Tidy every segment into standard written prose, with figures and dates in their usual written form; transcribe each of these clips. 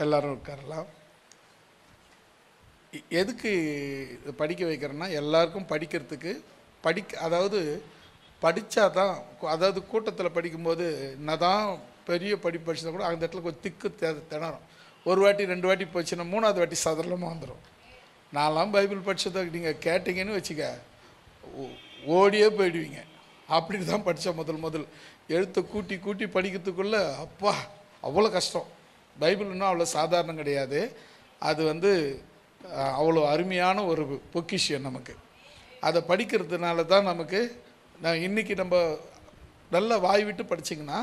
எல்லாரும் உட்காரலாம். எதுக்கு படிக்க வைக்கிறேன்னா, எல்லாருக்கும் படிக்கிறதுக்கு அதாவது படித்தா தான், அதாவது கூட்டத்தில் படிக்கும்போது என்னதான் பெரிய படிப்பு படிச்சா கூட அந்த இடத்துல கொஞ்சம் திக்கு திணறும். ஒரு வாட்டி 2 வாட்டி போச்சுன்னா 3ஆவது வாட்டி சாதாரணமாக வந்துடும். நான்லாம் பைபிள் படித்ததை நீங்கள் கேட்டிங்கன்னு வச்சுக்க ஓடியே போயிடுவீங்க. அப்படி தான் படித்தேன் முதல் எழுத்தை கூட்டி கூட்டி படிக்கிறதுக்குள்ளே அப்பா அவ்வளோ கஷ்டம். பைபிள்னா அவ்வளோ சாதாரணம் கிடையாது. அது அவ்வளோ அருமையான ஒரு பொக்கிஷம் நமக்கு. அதை படிக்கிறதுனால தான் நமக்கு இன்றைக்கி நம்ம நல்லா வாய் விட்டு படிச்சிங்கன்னா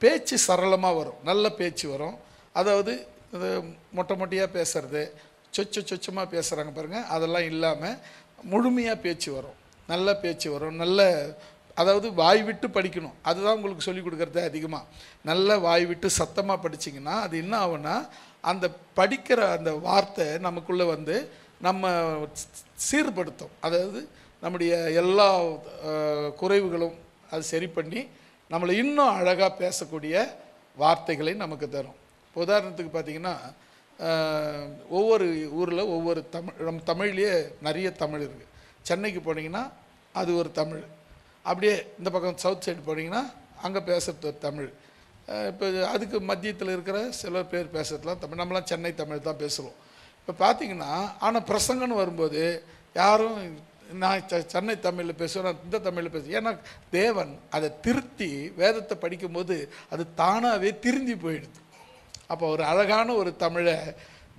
பேச்சு சரளமாக வரும், நல்ல பேச்சு வரும். அதாவது இது மொட்டையாக பேசுகிறது, சொச்சமாக பேசுகிறாங்க பாருங்கள், அதெல்லாம் இல்லாமல் முழுமையாக பேச்சு வரும், நல்ல பேச்சு வரும். அதாவது வாய் விட்டு படிக்கணும். அதுதான் உங்களுக்கு சொல்லிக் கொடுக்குறது அதிகமாக. நல்ல வாய் விட்டு சத்தமாக படிச்சிங்கன்னா அது என்ன ஆகுன்னா, அந்த படிக்கிற அந்த வார்த்தை நமக்குள்ளே நம்ம சீர்படுத்தும். அதாவது நம்முடைய எல்லா குறைவுகளும் அது சரி பண்ணி நம்மளை இன்னும் அழகாக பேசக்கூடிய வார்த்தைகளை நமக்கு தரும். இப்போ உதாரணத்துக்கு பார்த்திங்கன்னா, ஒவ்வொரு ஊரில் ஒவ்வொரு நம்ம தமிழ்லேயே நிறைய தமிழ் இருக்குது. சென்னைக்கு போனீங்கன்னா அது ஒரு தமிழ். அப்படியே இந்த பக்கம் சவுத் சைடு போனீங்கன்னா அங்கே பேசுகிறது ஒரு தமிழ். இப்போ அதுக்கு மத்தியத்தில் இருக்கிற சில பேர் பேசுறதுலாம் தமிழ். நம்மளாம் சென்னை தமிழ் தான் பேசுவோம். இப்போ பார்த்திங்கன்னா, ஆனால் பிரசங்கன்னு வரும்போது யாரும் நான் சென்னை தமிழில் பேசுவேன், நான் இந்த தமிழில் பேசுவேன். ஏன்னா தேவன் அதை திருத்தி வேதத்தை படிக்கும்போது அது தானாகவே திருந்தி போயிடுது. அப்போ ஒரு அழகான ஒரு தமிழை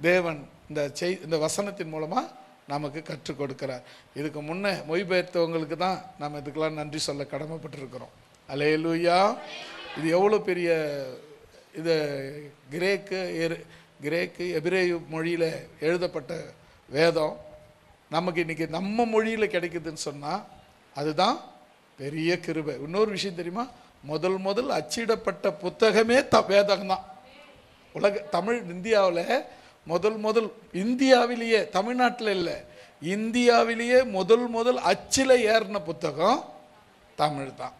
தேவன் இந்த வசனத்தின் மூலமாக நமக்கு கற்றுக் கொடுக்கிறார். இதுக்கு முன்னே மொழிபெயர்த்தவங்களுக்கு தான் நம்ம இதுக்கெல்லாம் நன்றி சொல்ல கடமைப்பட்டிருக்கிறோம். அல்லேலூயா. இது எவ்வளோ பெரிய இது கிரேக்கு எபிரேயு மொழியில் எழுதப்பட்ட வேதம் நமக்கு இன்றைக்கி நம்ம மொழியில் கிடைக்குதுன்னு சொன்னால் அதுதான் பெரிய கிருபை. இன்னொரு விஷயம் தெரியுமா, முதல் அச்சிடப்பட்ட புத்தகமே வேதம்தான். தமிழ் இந்தியாவில் முதல் இந்தியாவிலேயே, தமிழ்நாட்டில் இல்லை, இந்தியாவிலேயே முதல் அச்சில் ஏறின புத்தகம் தமிழ் தான்,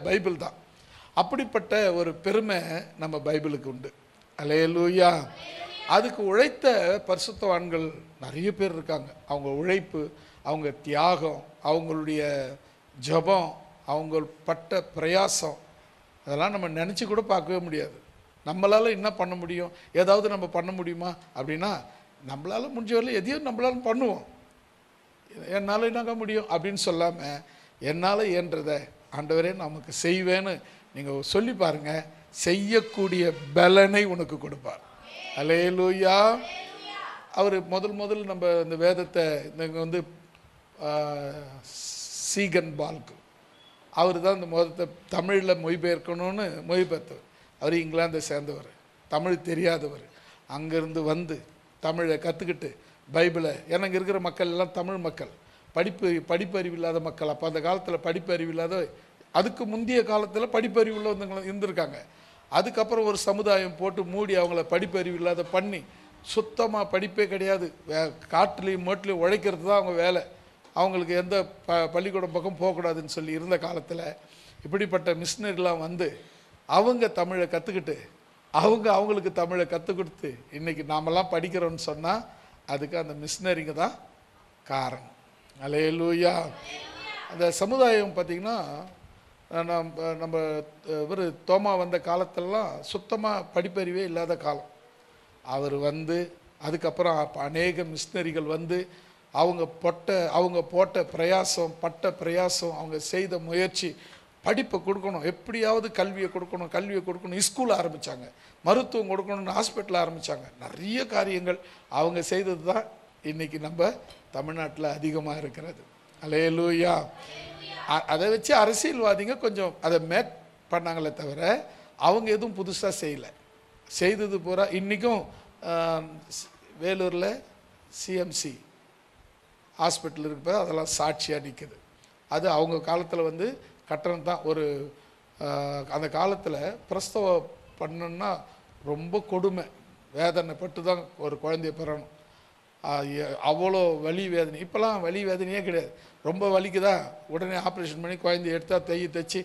பைபிள் தான். அப்படிப்பட்ட ஒரு பெருமை நம்ம பைபிளுக்கு உண்டு. அல்லேலூயா. அதுக்கு உழைத்த பரிசுத்தவான்கள் நிறைய பேர் இருக்காங்க. அவங்க உழைப்பு, அவங்க தியாகம், அவங்களுடைய ஜபம், அவங்க பட்ட பிரயாசம், அதெல்லாம் நம்ம நினச்சி கூட பார்க்கவே முடியாது. நம்மளால் என்ன பண்ண முடியும், ஏதாவது நம்ம பண்ண முடியுமா அப்படின்னா, நம்மளால் முடிஞ்ச வரல எதையும் நம்மளால் பண்ணுவோம். என்னால் என்னங்க முடியும் அப்படின்னு சொல்லாமல், என்னால் இயன்றதை ஆண்டவரே நமக்கு செய்வேன்னு நீங்கள் சொல்லி பாருங்கள், செய்யக்கூடிய பலனை உனக்கு கொடுப்பார். அல்லேலூயா. அவர் முதல் நம்ம இந்த வேதத்தை இங்கே சீகன் பால்கு அவர் தான் இந்த மொதத்தை தமிழில் மொழிபெயர்க்கணும்னு மொழிபெயர்த்தவர். அவர் இங்கிலாந்தை சேர்ந்தவர், தமிழ் தெரியாதவர். அங்கேருந்து தமிழை கற்றுக்கிட்டு பைபிளை, எனக்கு இருக்கிற மக்கள் எல்லாம் தமிழ் மக்கள், படிப்பறிவு இல்லாத மக்கள். அப்போ அந்த காலத்தில் படிப்பறிவு இல்லாத, அதுக்கு முந்தைய காலத்தில் படிப்பறிவு உள்ளவங்க இருந்திருக்காங்க. அதுக்கப்புறம் ஒரு சமுதாயம் போட்டு மூடி அவங்கள படிப்பறிவு இல்லாத பண்ணி சுத்தமாக படிப்பே கிடையாது, காட்டுலேயும் மோட்டிலையும் உழைக்கிறது தான் அவங்க வேலை, அவங்களுக்கு எந்த பள்ளிக்கூடம் பக்கம் போகக்கூடாதுன்னு சொல்லி இருந்த காலத்தில் இப்படிப்பட்ட மிஷினரிலாம் அவங்க தமிழை கற்றுக்கிட்டு அவங்களுக்கு தமிழை கற்றுக் கொடுத்து இன்றைக்கி நாமெல்லாம் படிக்கிறோன்னு சொன்னால் அதுக்கு அந்த மிஷினரிங்க தான் காரணம். அல்லேலூயா. அந்த சமுதாயம் பார்த்திங்கன்னா, நம்ம இவர் தோமா வந்த காலத்திலலாம் சுத்தமாக படிப்பறிவே இல்லாத காலம். அவர் அதுக்கப்புறம் அநேக மிஷினரிகள் அவங்க போட்ட பிரயாசம், பட்ட பிரயாசம், அவங்க செய்த முயற்சி, படிப்பை கொடுக்கணும், எப்படியாவது கல்வியை கொடுக்கணும், ஸ்கூல் ஆரம்பித்தாங்க, மருத்துவம் கொடுக்கணும்னு ஹாஸ்பிட்டல் ஆரம்பித்தாங்க. நிறைய காரியங்கள் அவங்க செய்தது தான் இன்றைக்கி நம்ம தமிழ்நாட்டில் அதிகமாக இருக்கிறது. அல்லேலூயா. அதை வச்சு அரசியல்வாதிங்க கொஞ்சம் அதை மேக் பண்ணாங்களே தவிர அவங்க எதுவும் புதுசாக செய்தது பூரா இன்றைக்கும் வேலூரில் சிஎம்சி ஹாஸ்பிட்டல் இருப்பது அதெல்லாம் சாட்சியாக நிற்குது. அது அவங்க காலத்தில் கட்டணம் தான். அந்த காலத்தில் பிரசவம் பண்ணணுன்னா ரொம்ப கொடுமை, வேதனைப்பட்டு தான் ஒரு குழந்தைய பெறணும். அவ்வளோ வலி வேதனை. இப்போலாம் வலி வேதனையே கிடையாது. ரொம்ப வலிக்குதா உடனே ஆப்ரேஷன் பண்ணி குழந்தைய எடுத்தால் தைச்சி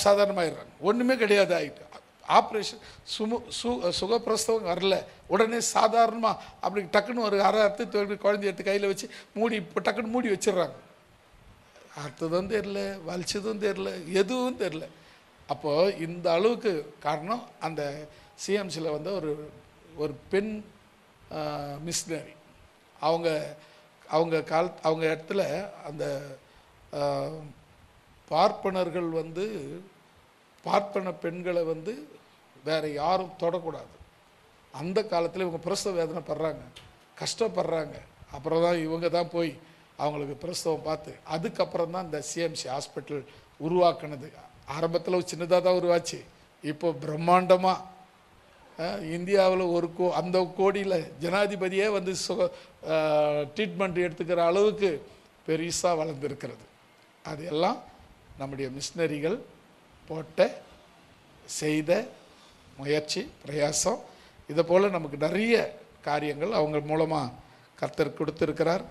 சாதாரணமாகிடுறாங்க. ஒன்றுமே கிடையாது ஆகிட்டு. ஆப்ரேஷன் சுகப்பிரசவம் வரல, உடனே சாதாரணமாக அப்படி டக்குன்னு ஒரு அரை அறுத்து குழந்தைய எடுத்து கையில் வச்சு மூடி இப்போ டக்குன்னு மூடி வச்சிடுறாங்க. அறுத்ததும் தெரில, வலிச்சதும் தெரில, எதுவும் தெரில. அப்போது இந்த அளவுக்கு காரணம் அந்த சிஎம்சியில் வந்து ஒரு பெண் மிஷினரி. அவங்க இடத்துல அந்த பார்ப்பனர்கள் வந்து பார்ப்பன பெண்களை வந்து வேறு யாரும் தொடக்கூடாது. அந்த காலத்தில் இவங்க பிரசவ வேதனை படுறாங்க, கஷ்டப்படுறாங்க. அப்புறம் தான் இவங்க தான் போய் அவங்களுக்கு பிரசவம் பார்த்து அதுக்கப்புறம் தான் இந்த சிஎம்சி ஹாஸ்பிட்டல் உருவாக்குனது. ஆரம்பத்தில் சின்னதாக தான் உருவாச்சு, இப்போ பிரம்மாண்டமாக இந்தியாவில் அந்த கோடியில் ஜனாதிபதியே வந்து ட்ரீட்மெண்ட் எடுத்துக்கிற அளவுக்கு பெருசாக வளர்ந்துருக்கிறது. அது எல்லாம் நம்முடைய மிஷினரிகள் போட்ட செய்த முயற்சி பிரயாசம். இதை போல் நமக்கு நிறைய காரியங்கள் அவங்க மூலமாக கர்த்தர் கொடுத்துருக்கிறார்.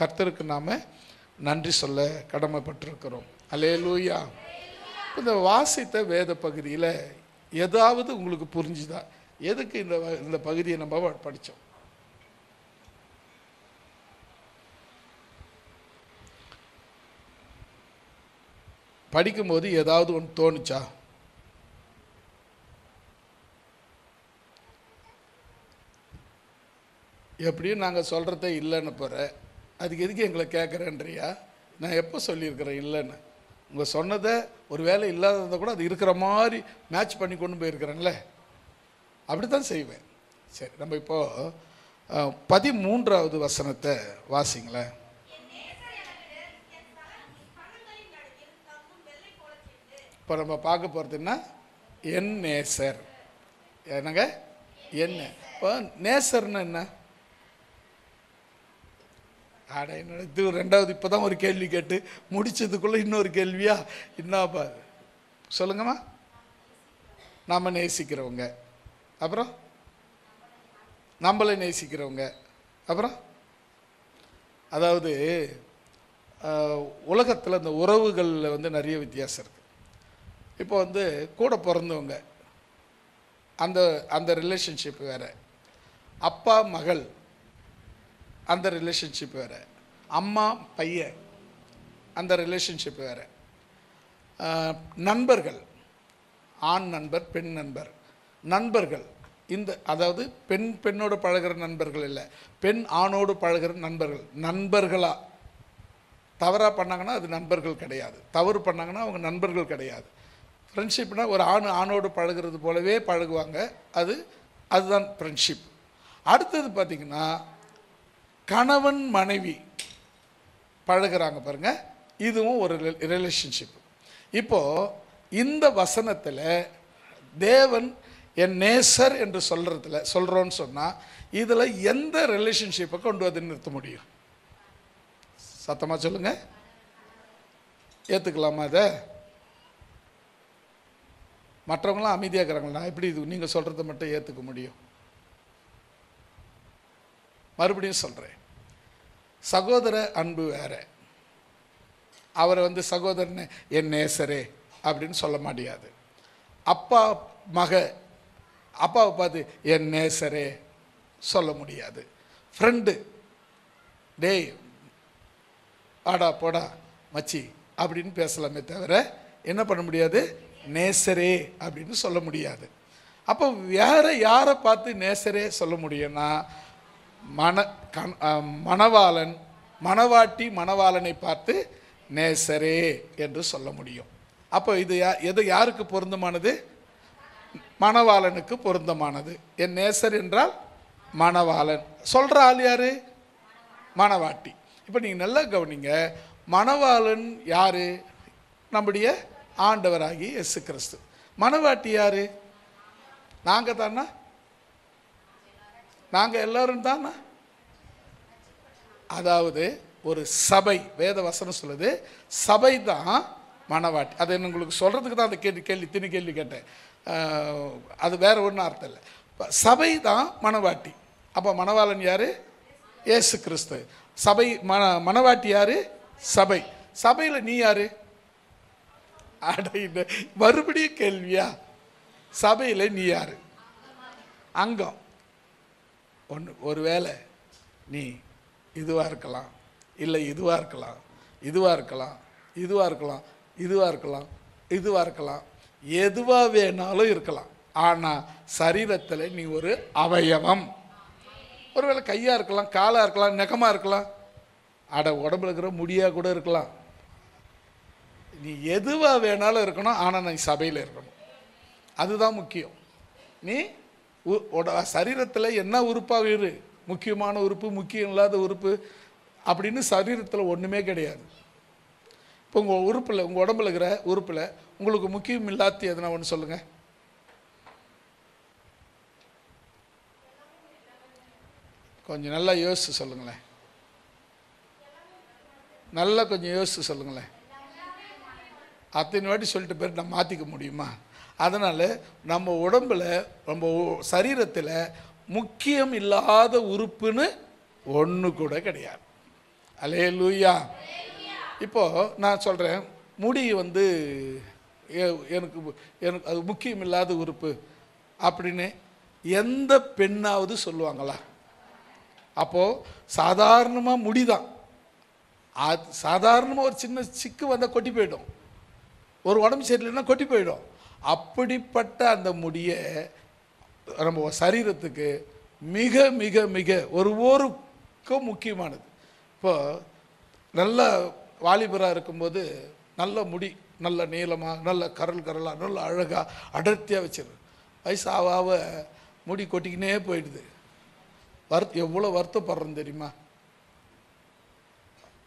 கர்த்தருக்கு நாம் நன்றி சொல்ல கடமைப்பட்டிருக்கிறோம். அல்லேலூயா. இந்த வாசித்த வேத பகுதியில் ஏதாவது உங்களுக்கு புரிஞ்சுதா? எதுக்கு இந்த பகுதியை நம்ம படித்தோம்? படிக்கும்போது ஏதாவது ஒன்று தோணுச்சா? எப்படியும் நாங்கள் சொல்கிறத இல்லைன்னு போகிறேன், அதுக்கு எதுக்கு எங்களை கேட்குறேன்றியா? நான் எப்போ சொல்லியிருக்கிறேன் இல்லைன்னு? உங்கள் சொன்னதை ஒரு வேலை இல்லாததை கூட அது இருக்கிற மாதிரி மேட்ச் பண்ணி கொண்டு போயிருக்கிறேன்ல, அப்படி தான் செய்வேன். சரி, நம்ம இப்போது 13வது வசனத்தை வாசிங்களேன். இப்போ நம்ம பார்க்க போகிறதுன்னா என் நேசர். என்னங்க என்ன? இப்போ நேசர்னா என்ன? ஆட என்ன இது ரெண்டாவது இப்போ தான் ஒரு கேள்வி கேட்டு முடிச்சதுக்குள்ளே இன்னொரு கேள்வியா? என்னப்பா சொல்லுங்கம்மா. நம்ம நேசிக்கிறவங்க, அப்புறம் நம்மளை நேசிக்கிறவங்க, அப்புறம் அதாவது உலகத்தில் இந்த உறவுகளில் வந்து நிறைய வித்தியாசம் இருக்குது. இப்போ வந்து கூட பிறந்தவங்க அந்த ரிலேஷன்ஷிப் வேறு, அப்பா மகள் அந்த ரிலேஷன்ஷிப் வேறு, அம்மா பையன் அந்த ரிலேஷன்ஷிப் வேறு, நண்பர்கள் ஆண் நண்பர் பெண் நண்பர், நண்பர்கள் அதாவது பெண்ணோடு பழகிற நண்பர்கள் இல்லை, பெண் ஆணோடு பழகிற நண்பர்கள். நண்பர்களாக தவறாக பண்ணாங்கன்னா அது நண்பர்கள் கிடையாது, தவறு பண்ணாங்கன்னா அவங்க நண்பர்கள் கிடையாது. ஃப்ரெண்ட்ஷிப்னால் ஒரு ஆணோடு பழகிறது போலவே பழகுவாங்க, அதுதான் ஃப்ரெண்ட்ஷிப். அடுத்தது பார்த்திங்கன்னா கணவன் மனைவி பழகுறாங்க பாருங்கள், இதுவும் ஒரு ரிலேஷன்ஷிப். இப்போது இந்த வசனத்தில் தேவன் என் நேசர் என்று சொல்கிறோன்னு சொன்னால் இதில் எந்த ரிலேஷன்ஷிப்பை கொண்டு வந்து நிறுத்த முடியும்? சத்தமாக சொல்லுங்கள். ஏற்றுக்கலாமா? அதை மற்றவங்களாம் அமைதியாக இருக்கிறாங்களா? எப்படி இது நீங்கள் சொல்கிறத மட்டும் ஏற்றுக்க முடியும்? மறுபடியும் சொல்கிறேன், சகோதர அன்பு வேற. அவரை வந்து சகோதரன் என் நேசரே அப்படின்னு சொல்ல முடியாது. அப்பா மக அப்பாவை பார்த்து என் நேசரே சொல்ல முடியாது. ஃப்ரெண்டு டேய் ஆடா போடா மச்சி அப்படின்னு பேசலாமே தவிர என்ன பண்ண முடியாது? நேசரே அப்படின்னு சொல்ல முடியாது. அப்போ வேற யாரை பார்த்து நேசரே சொல்ல முடியும்னா மணவாளன் மணவாட்டி மணவாளனை பார்த்து நேசரே என்று சொல்ல முடியும். அப்போ எது யாருக்கு பொருந்தமானது? மணவாளனுக்கு பொருந்தமானது. என் நேசர் என்றால் மணவாளன். சொல்கிற ஆள் யாரு? மணவாட்டி. இப்போ நீங்கள் நல்லா கவனிங்க, மணவாளன் யாரு? நம்முடைய ஆண்டவராகி இயேசு கிறிஸ்து. மணவாட்டி யாரு? நாங்கள் தானா? நாங்கள் எல்லாரும் தானா? அதாவது ஒரு சபை, வேத வசனம் சொல்லுது சபை தான் மணவாட்டி. அது உங்களுக்கு சொல்கிறதுக்கு தான் அந்த கேள்வி கேட்டேன். அது வேற ஒன்றும் அர்த்தம் இல்லை. சபை தான் மணவாட்டி. அப்போ மணவாளன் யாரு? இயேசு கிறிஸ்து. சபை மணவாட்டி யாரு? சபை. சபையில் நீ யாரு? மறுபடியும் கேள்வியா? சபையில் நீ யார்? அங்கம். ஒருவேளை நீ இதுவாக இருக்கலாம், இல்லை இதுவாக இருக்கலாம், இதுவாக இருக்கலாம், இதுவாக இருக்கலாம், இதுவாக இருக்கலாம், இதுவாக இருக்கலாம், எதுவாக வேணாலும் இருக்கலாம். ஆனால் சரீரத்தில் நீ ஒரு அவயவம். ஒருவேளை கையாக இருக்கலாம், காலாக இருக்கலாம், நெகமாக இருக்கலாம், உடம்புல இருக்கிற முடியாக கூட இருக்கலாம். நீ எதுவாக வேணாலும் இருக்கணும், ஆனால் நீ சபையில் இருக்கணும். அதுதான் முக்கியம். நீ சரீரத்தில் என்ன உறுப்பாக இரு, முக்கியமான உறுப்பு, முக்கியம் இல்லாத உறுப்பு அப்படின்னு சரீரத்தில் ஒன்றுமே கிடையாது. இப்போ உங்கள் உறுப்பில், உங்கள் உடம்புல இருக்கிற உறுப்பில் உங்களுக்கு முக்கியம் இல்லாத எதுனா ஒன்று சொல்லுங்கள். கொஞ்சம் நல்லா யோசிச்சு சொல்லுங்களேன். நல்லா கொஞ்சம் யோசிச்சு சொல்லுங்களேன். அத்தனை வாட்டி சொல்லிட்டு பேர் நம்ம மாற்றிக்க முடியுமா? அதனால் நம்ம உடம்பில், நம்ம சரீரத்தில் முக்கியம் இல்லாத உறுப்புன்னு ஒன்று கூட கிடையாது. அல்லேலூயா. இப்போது நான் சொல்கிறேன், முடி வந்து எனக்கு எனக்கு அது முக்கியம் இல்லாத உறுப்பு அப்படின்னு எந்த பெண்ணாவது சொல்லுவாங்களா? அப்போது சாதாரணமாக முடி தான். அது சாதாரணமாக ஒரு சின்ன சிக்கு வந்தால் கொட்டி போயிடும், ஒரு உடம்பு சரியில்லைன்னா கொட்டி போயிடும். அப்படிப்பட்ட அந்த முடியை நம்ம சரீரத்துக்கு மிக மிக மிக ஒருவருக்கும் முக்கியமானது. இப்போ நல்ல வாலிபராக இருக்கும்போது நல்ல முடி, நல்ல நீளமாக, நல்ல கரலாக, நல்ல அழகாக அடர்த்தியாக வச்சிரு. வயசு ஆக முடி கொட்டிக்கினே போயிடுது. எவ்வளோ வருத்தப்படுறோம் தெரியுமா?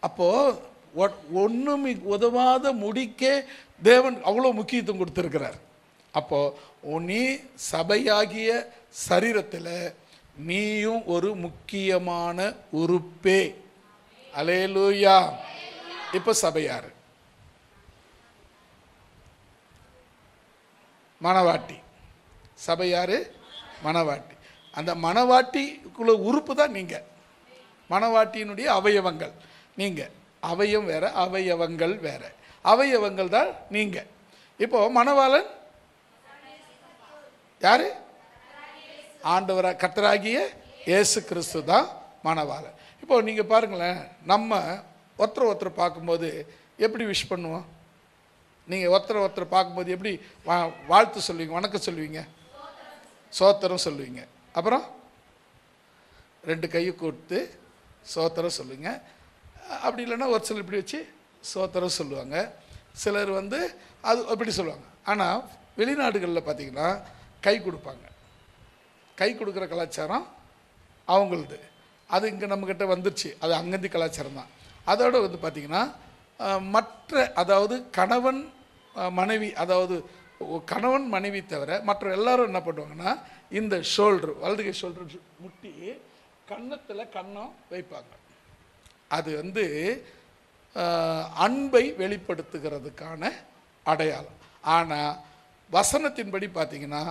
அப்போது ஒன்றும் உதவாத முடிக்கே தேவன் அவ்வளோ முக்கியத்துவம் கொடுத்துருக்கிறார். அப்போது நீ சபையாகிய சரீரத்தில் நீயும் ஒரு முக்கியமான உறுப்பே. அல்லேலூயா. இப்போ சபையார் மணவாட்டி. சபையார் மணவாட்டி. அந்த மணவாட்டிக்குள்ள உறுப்பு தான் நீங்கள். மணவாட்டியினுடைய அவயவங்கள் நீங்கள். அவயம் வேற, அவயவங்கள் வேற. அவயவங்கள் தான் நீங்கள். இப்போது மணவாளன் யார்? ஆண்டவராக கர்த்தராகிய இயேசு கிறிஸ்து தான் மணவாளன். இப்போது நீங்கள் பாருங்களேன், நம்ம ஒருத்தர் பார்க்கும்போது எப்படி விஷ் பண்ணுவோம்? நீங்கள் ஒருத்தர் பார்க்கும்போது எப்படி வாழ்த்து சொல்லுவீங்க, வணக்கம் சொல்லுவீங்க, சோத்திரம் சொல்லுவீங்க, அப்புறம் 2 கையை கொடுத்து சோத்திரம் சொல்லுவீங்க. அப்படி இல்லைன்னா ஒரு சிலர் இப்படி வச்சு சோத்திரம் சொல்லுவாங்க, சிலர் வந்து அது அப்படி சொல்லுவாங்க. ஆனால் வெளிநாடுகளில் பார்த்திங்கன்னா கை கொடுப்பாங்க. கை கொடுக்குற கலாச்சாரம் அவங்களது. அது இங்கே நம்மக்கிட்ட வந்துருச்சு. அது அங்கந்தி கலாச்சாரம் தான். அதோடு வந்து பார்த்திங்கன்னா மற்ற, அதாவது கணவன் மனைவி, அதாவது கணவன் மனைவி தவிர மற்ற எல்லாரும் என்ன பண்ணுவாங்கன்னா இந்த ஷோல்டர், வலது கை ஷோல்டர் முட்டி கன்னத்தில் கன்னம் வைப்பாங்க. அது வந்து அன்பை வெளிப்படுத்துகிறதுக்கான அடையாளம். ஆனால் வசனத்தின்படி பார்த்திங்கன்னா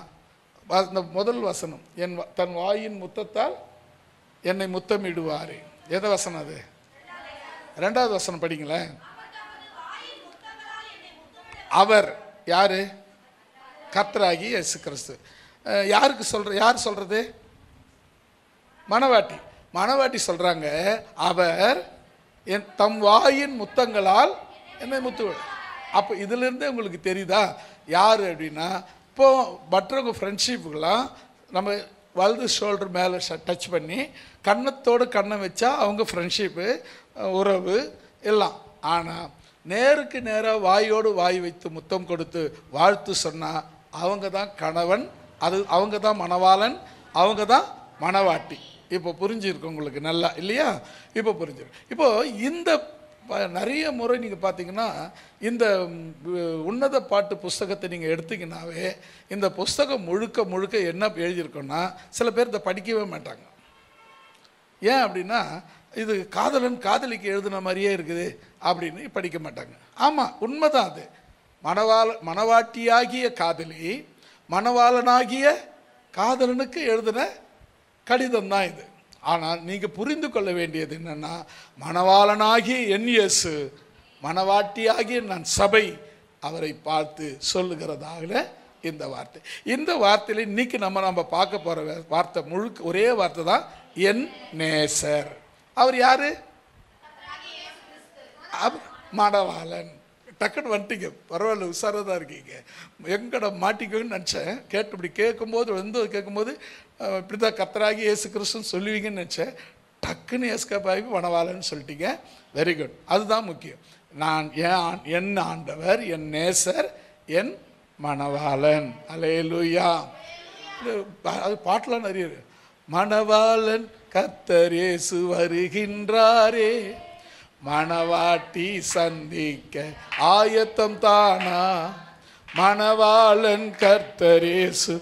அந்த முதல் வசனம், தன் வாயின் முத்தத்தால் என்னை முத்தமிடுவார். எதை வசனம் அது? 2வது வசனம் படிங்களேன். அவர் யார்? கர்த்தராகி இயேசு கிறிஸ்து. யாருக்கு யார் சொல்கிறது? மணவாட்டி. மணவாட்டி சொல்கிறாங்க, அவர் தம் வாயின் முத்தங்களால் என்னை முத்துவார். அப்போ இதிலேருந்தே உங்களுக்கு தெரியுதா யார் அப்படின்னா, இப்போது மற்றவங்க ஃப்ரெண்ட்ஷிப்புக்கெல்லாம் நம்ம வலது ஷோல்டர் மேலே டச் பண்ணி கன்னத்தோடு கண்ணம் வச்சா அவங்க ஃப்ரெண்ட்ஷிப்பு, உறவு எல்லாம். ஆனால் நேருக்கு நேராக வாயோடு வாய் வைத்து முத்தம் கொடுத்து வாழ்த்து சொன்னால் அவங்க தான் கணவன், அது அவங்க தான் மணவாளன், அவங்க தான் மணவாட்டி. இப்போ புரிஞ்சிருக்கு உங்களுக்கு நல்லா இல்லையா? இப்போ புரிஞ்சிருக்கு. இப்போது இந்த நிறைய முறை நீங்கள் பார்த்தீங்கன்னா இந்த உன்னத பாட்டு புஸ்தகத்தை நீங்கள் எடுத்திங்கன்னாவே இந்த புஸ்தகம் முழுக்க முழுக்க என்ன எழுதியிருக்கோன்னா, சில பேர் இதை படிக்கவே மாட்டாங்க. ஏன் அப்படின்னா, இது காதலன் காதலிக்கு எழுதின மாதிரியே இருக்குது அப்படின்னு படிக்க மாட்டாங்க. ஆமாம், உண்மைதான். அது மணவாட்டியாகிய காதலி மணவாளனாகிய காதலனுக்கு எழுதின கடிதம் தான் இது. ஆனால் நீங்கள் புரிந்து கொள்ள வேண்டியது என்னென்னா, மணவாளனாகிய என் இயேசு, மணவாட்டியாகிய நான் சபை அவரை பார்த்து சொல்லுகிறதாக இந்த வார்த்தை. இந்த வார்த்தையில் இன்னைக்கு நம்ம பார்க்க போகிற வார்த்தை முழுக்க ஒரே வார்த்தை தான், என் நேசர். அவர் யாரு? மணவாளன். டக்குன்னு வந்துட்டீங்க, பரவாயில்ல, உஷாராக தான் இருக்கீங்க. எங்கட மாட்டிக்கோன்னு நினச்சேன். இப்படி கேட்கும்போது இப்படி தான் கர்த்தராகிய இயேசு கிறிஸ்துன்னு சொல்லுவீங்கன்னு நினச்சேன். டக்குன்னு ஏஸ்கப்பாகி மணவாளன்னு சொல்லிட்டீங்க. Very good. அதுதான் முக்கியம். நான் என் ஆண்டவர், என் நேசர், என் மணவாளன். அல்லேலூயா. அது பாட்டெலாம் நிறைய இருக்கு. மணவாளன் கர்த்தர் இயேசு வருகின்றாரே, மணவாட்டி சந்திக்க ஆயத்தம் தானா, மணவாளன் கர்த்தர் இயேசு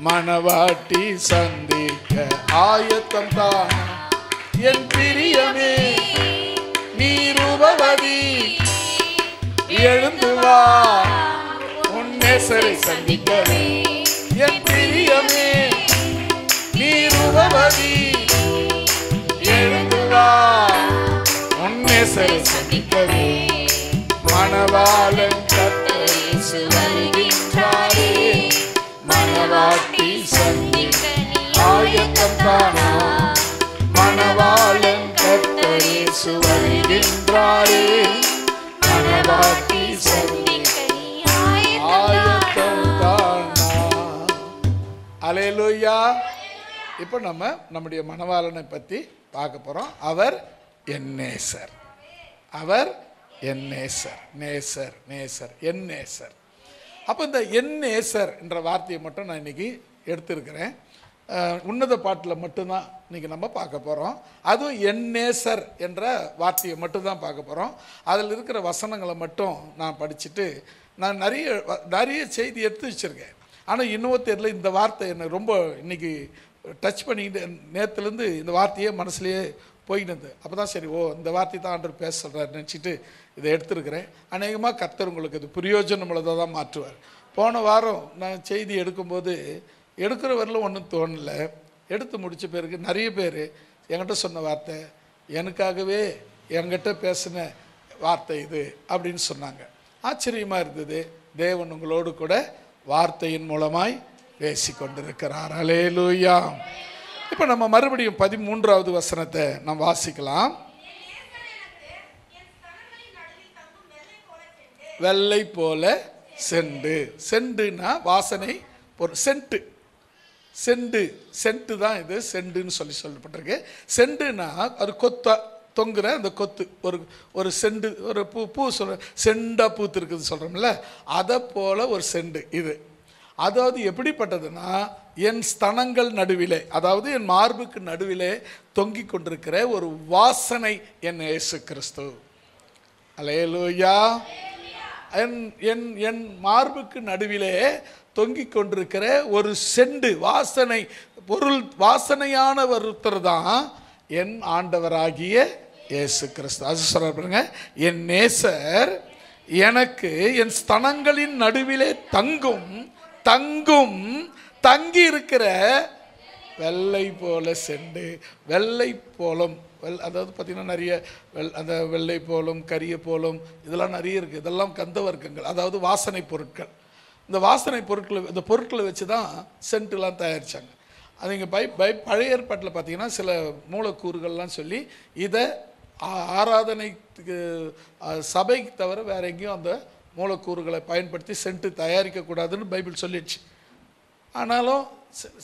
மணவாட்டி சந்திக்க ஆயத்தம் தானா, என் பிரியமே நீ ரூபவதி எழுந்து வா உன் நேசரை சந்திக்கவே, என் பிரியமே நீ ரூபவதி எழுந்து வா உன் நேசரை சந்திக்கவே, மணவாளன் கர்த்தர் இயேசு வருகின்றாரே, மணவாட்டி சந்திக்க ஆயத்தம் தானா, மணவாளன் கர்த்தர் இயேசு வருகின்றாரே, மணவாட்டி சந்திக்க ஆயத்தம் தானா. அல்லேலூயா. இப்போ நம்முடைய மணவாளனை பற்றி பார்க்க போகிறோம். அவர் என் நேசர். அவர் என் நேசர். நேசர் நேசர் என் நேசர். அப்போ இந்த என் நேசர் என்ற வார்த்தையை மட்டும் நான் இன்னைக்கு எடுத்திருக்கிறேன். உன்னத பாட்டில் மட்டும்தான் இன்றைக்கி நம்ம பார்க்க போகிறோம். அதுவும் என் நேசர் என்ற வார்த்தையை மட்டும்தான் பார்க்க போகிறோம். அதில் இருக்கிற வசனங்களை மட்டும் நான் படிச்சுட்டு நான் நிறைய செய்தி எடுத்து வச்சுருக்கேன். ஆனால் இன்னும் தெரியல, இந்த வார்த்தை என்னை ரொம்ப இன்றைக்கி டச் பண்ணிக்கிட்டு நேற்றுலேருந்து இந்த வார்த்தையே மனசுலேயே போயிட்டு. அப்போ தான் சரி, இந்த வார்த்தை தான் ஆண்டவர் பேச சொல்கிறார் நினச்சிட்டு இதை எடுத்துருக்கிறேன். அநேகமாக கர்த்தர் உங்களுக்கு இது பிரயோஜனமுள்ளதாக தான் மாற்றுவார். போன வாரம் நான் செய்தி எடுக்கும்போது எடுக்கிற வரலும் ஒன்றும் தோணலை. எடுத்து முடித்த பிறகு நிறைய பேர் என்கிட்ட சொன்ன வார்த்தை, எனக்காகவே என்கிட்ட பேசின வார்த்தை இது அப்படின்னு சொன்னாங்க. ஆச்சரியமாக இருந்தது. தேவன் உங்களோடு கூட வார்த்தையின் மூலமாய் பேசி கொண்டிருக்கிறார். அல்லேலூயா. இப்போ நம்ம மறுபடியும் 13வது வசனத்தை நாம் வாசிக்கலாம். வெள்ளை போல செண்டு. செண்டுனா வாசனை பொருள். செண்டு தான் இது. செண்டுன்னு சொல்லப்பட்டிருக்கு. செண்டுனா அது தொங்குற அந்த கொத்து, ஒரு செண்டு, ஒரு பூ சொல்ற செண்டா பூத்து இருக்குது சொல்கிறோம்ல, அதை போல ஒரு செண்டு இது. அதாவது எப்படிப்பட்டதுன்னா, என் ஸ்தனங்கள் நடுவிலே, அதாவது என் மார்புக்கு நடுவிலே தொங்கிக் கொண்டிருக்கிற ஒரு வாசனை என் இயேசு கிறிஸ்து. அல்லேலூயா. என் மார்புக்கு நடுவிலே தொங்கிக் கொண்டிருக்கிற ஒரு செண்டு வாசனை பொருள், வாசனையான ஒருத்தர் தான் என் ஆண்டவராகிய இயேசு கிறிஸ்து. அது சொல்றாங்க, என் நேசர் எனக்கு என் ஸ்தனங்களின் நடுவிலே தங்கி இருக்கிற வெள்ளை போல செண்டு. வெள்ளை போலம், அதாவது பார்த்திங்கன்னா நிறைய அந்த வெள்ளை போலும் கரிய போலும் இதெல்லாம் நிறைய இருக்குது. இதெல்லாம் கந்த வர்க்கங்கள், அதாவது வாசனை பொருட்கள். இந்த வாசனை பொருட்களை வச்சு தான் சென்ட்டுலாம் தயாரித்தாங்க. அது இங்கே பழைய ஏற்பாட்டில் பார்த்திங்கன்னா சில மூலக்கூறுகள்லாம் சொல்லி இதை ஆராதனைக்கு சபைக்கு தவிர வேறு எங்கேயும் அந்த மூலக்கூறுகளை பயன்படுத்தி சென்ட்டு தயாரிக்கக்கூடாதுன்னு பைபிள் சொல்லிடுச்சு. ஆனாலும்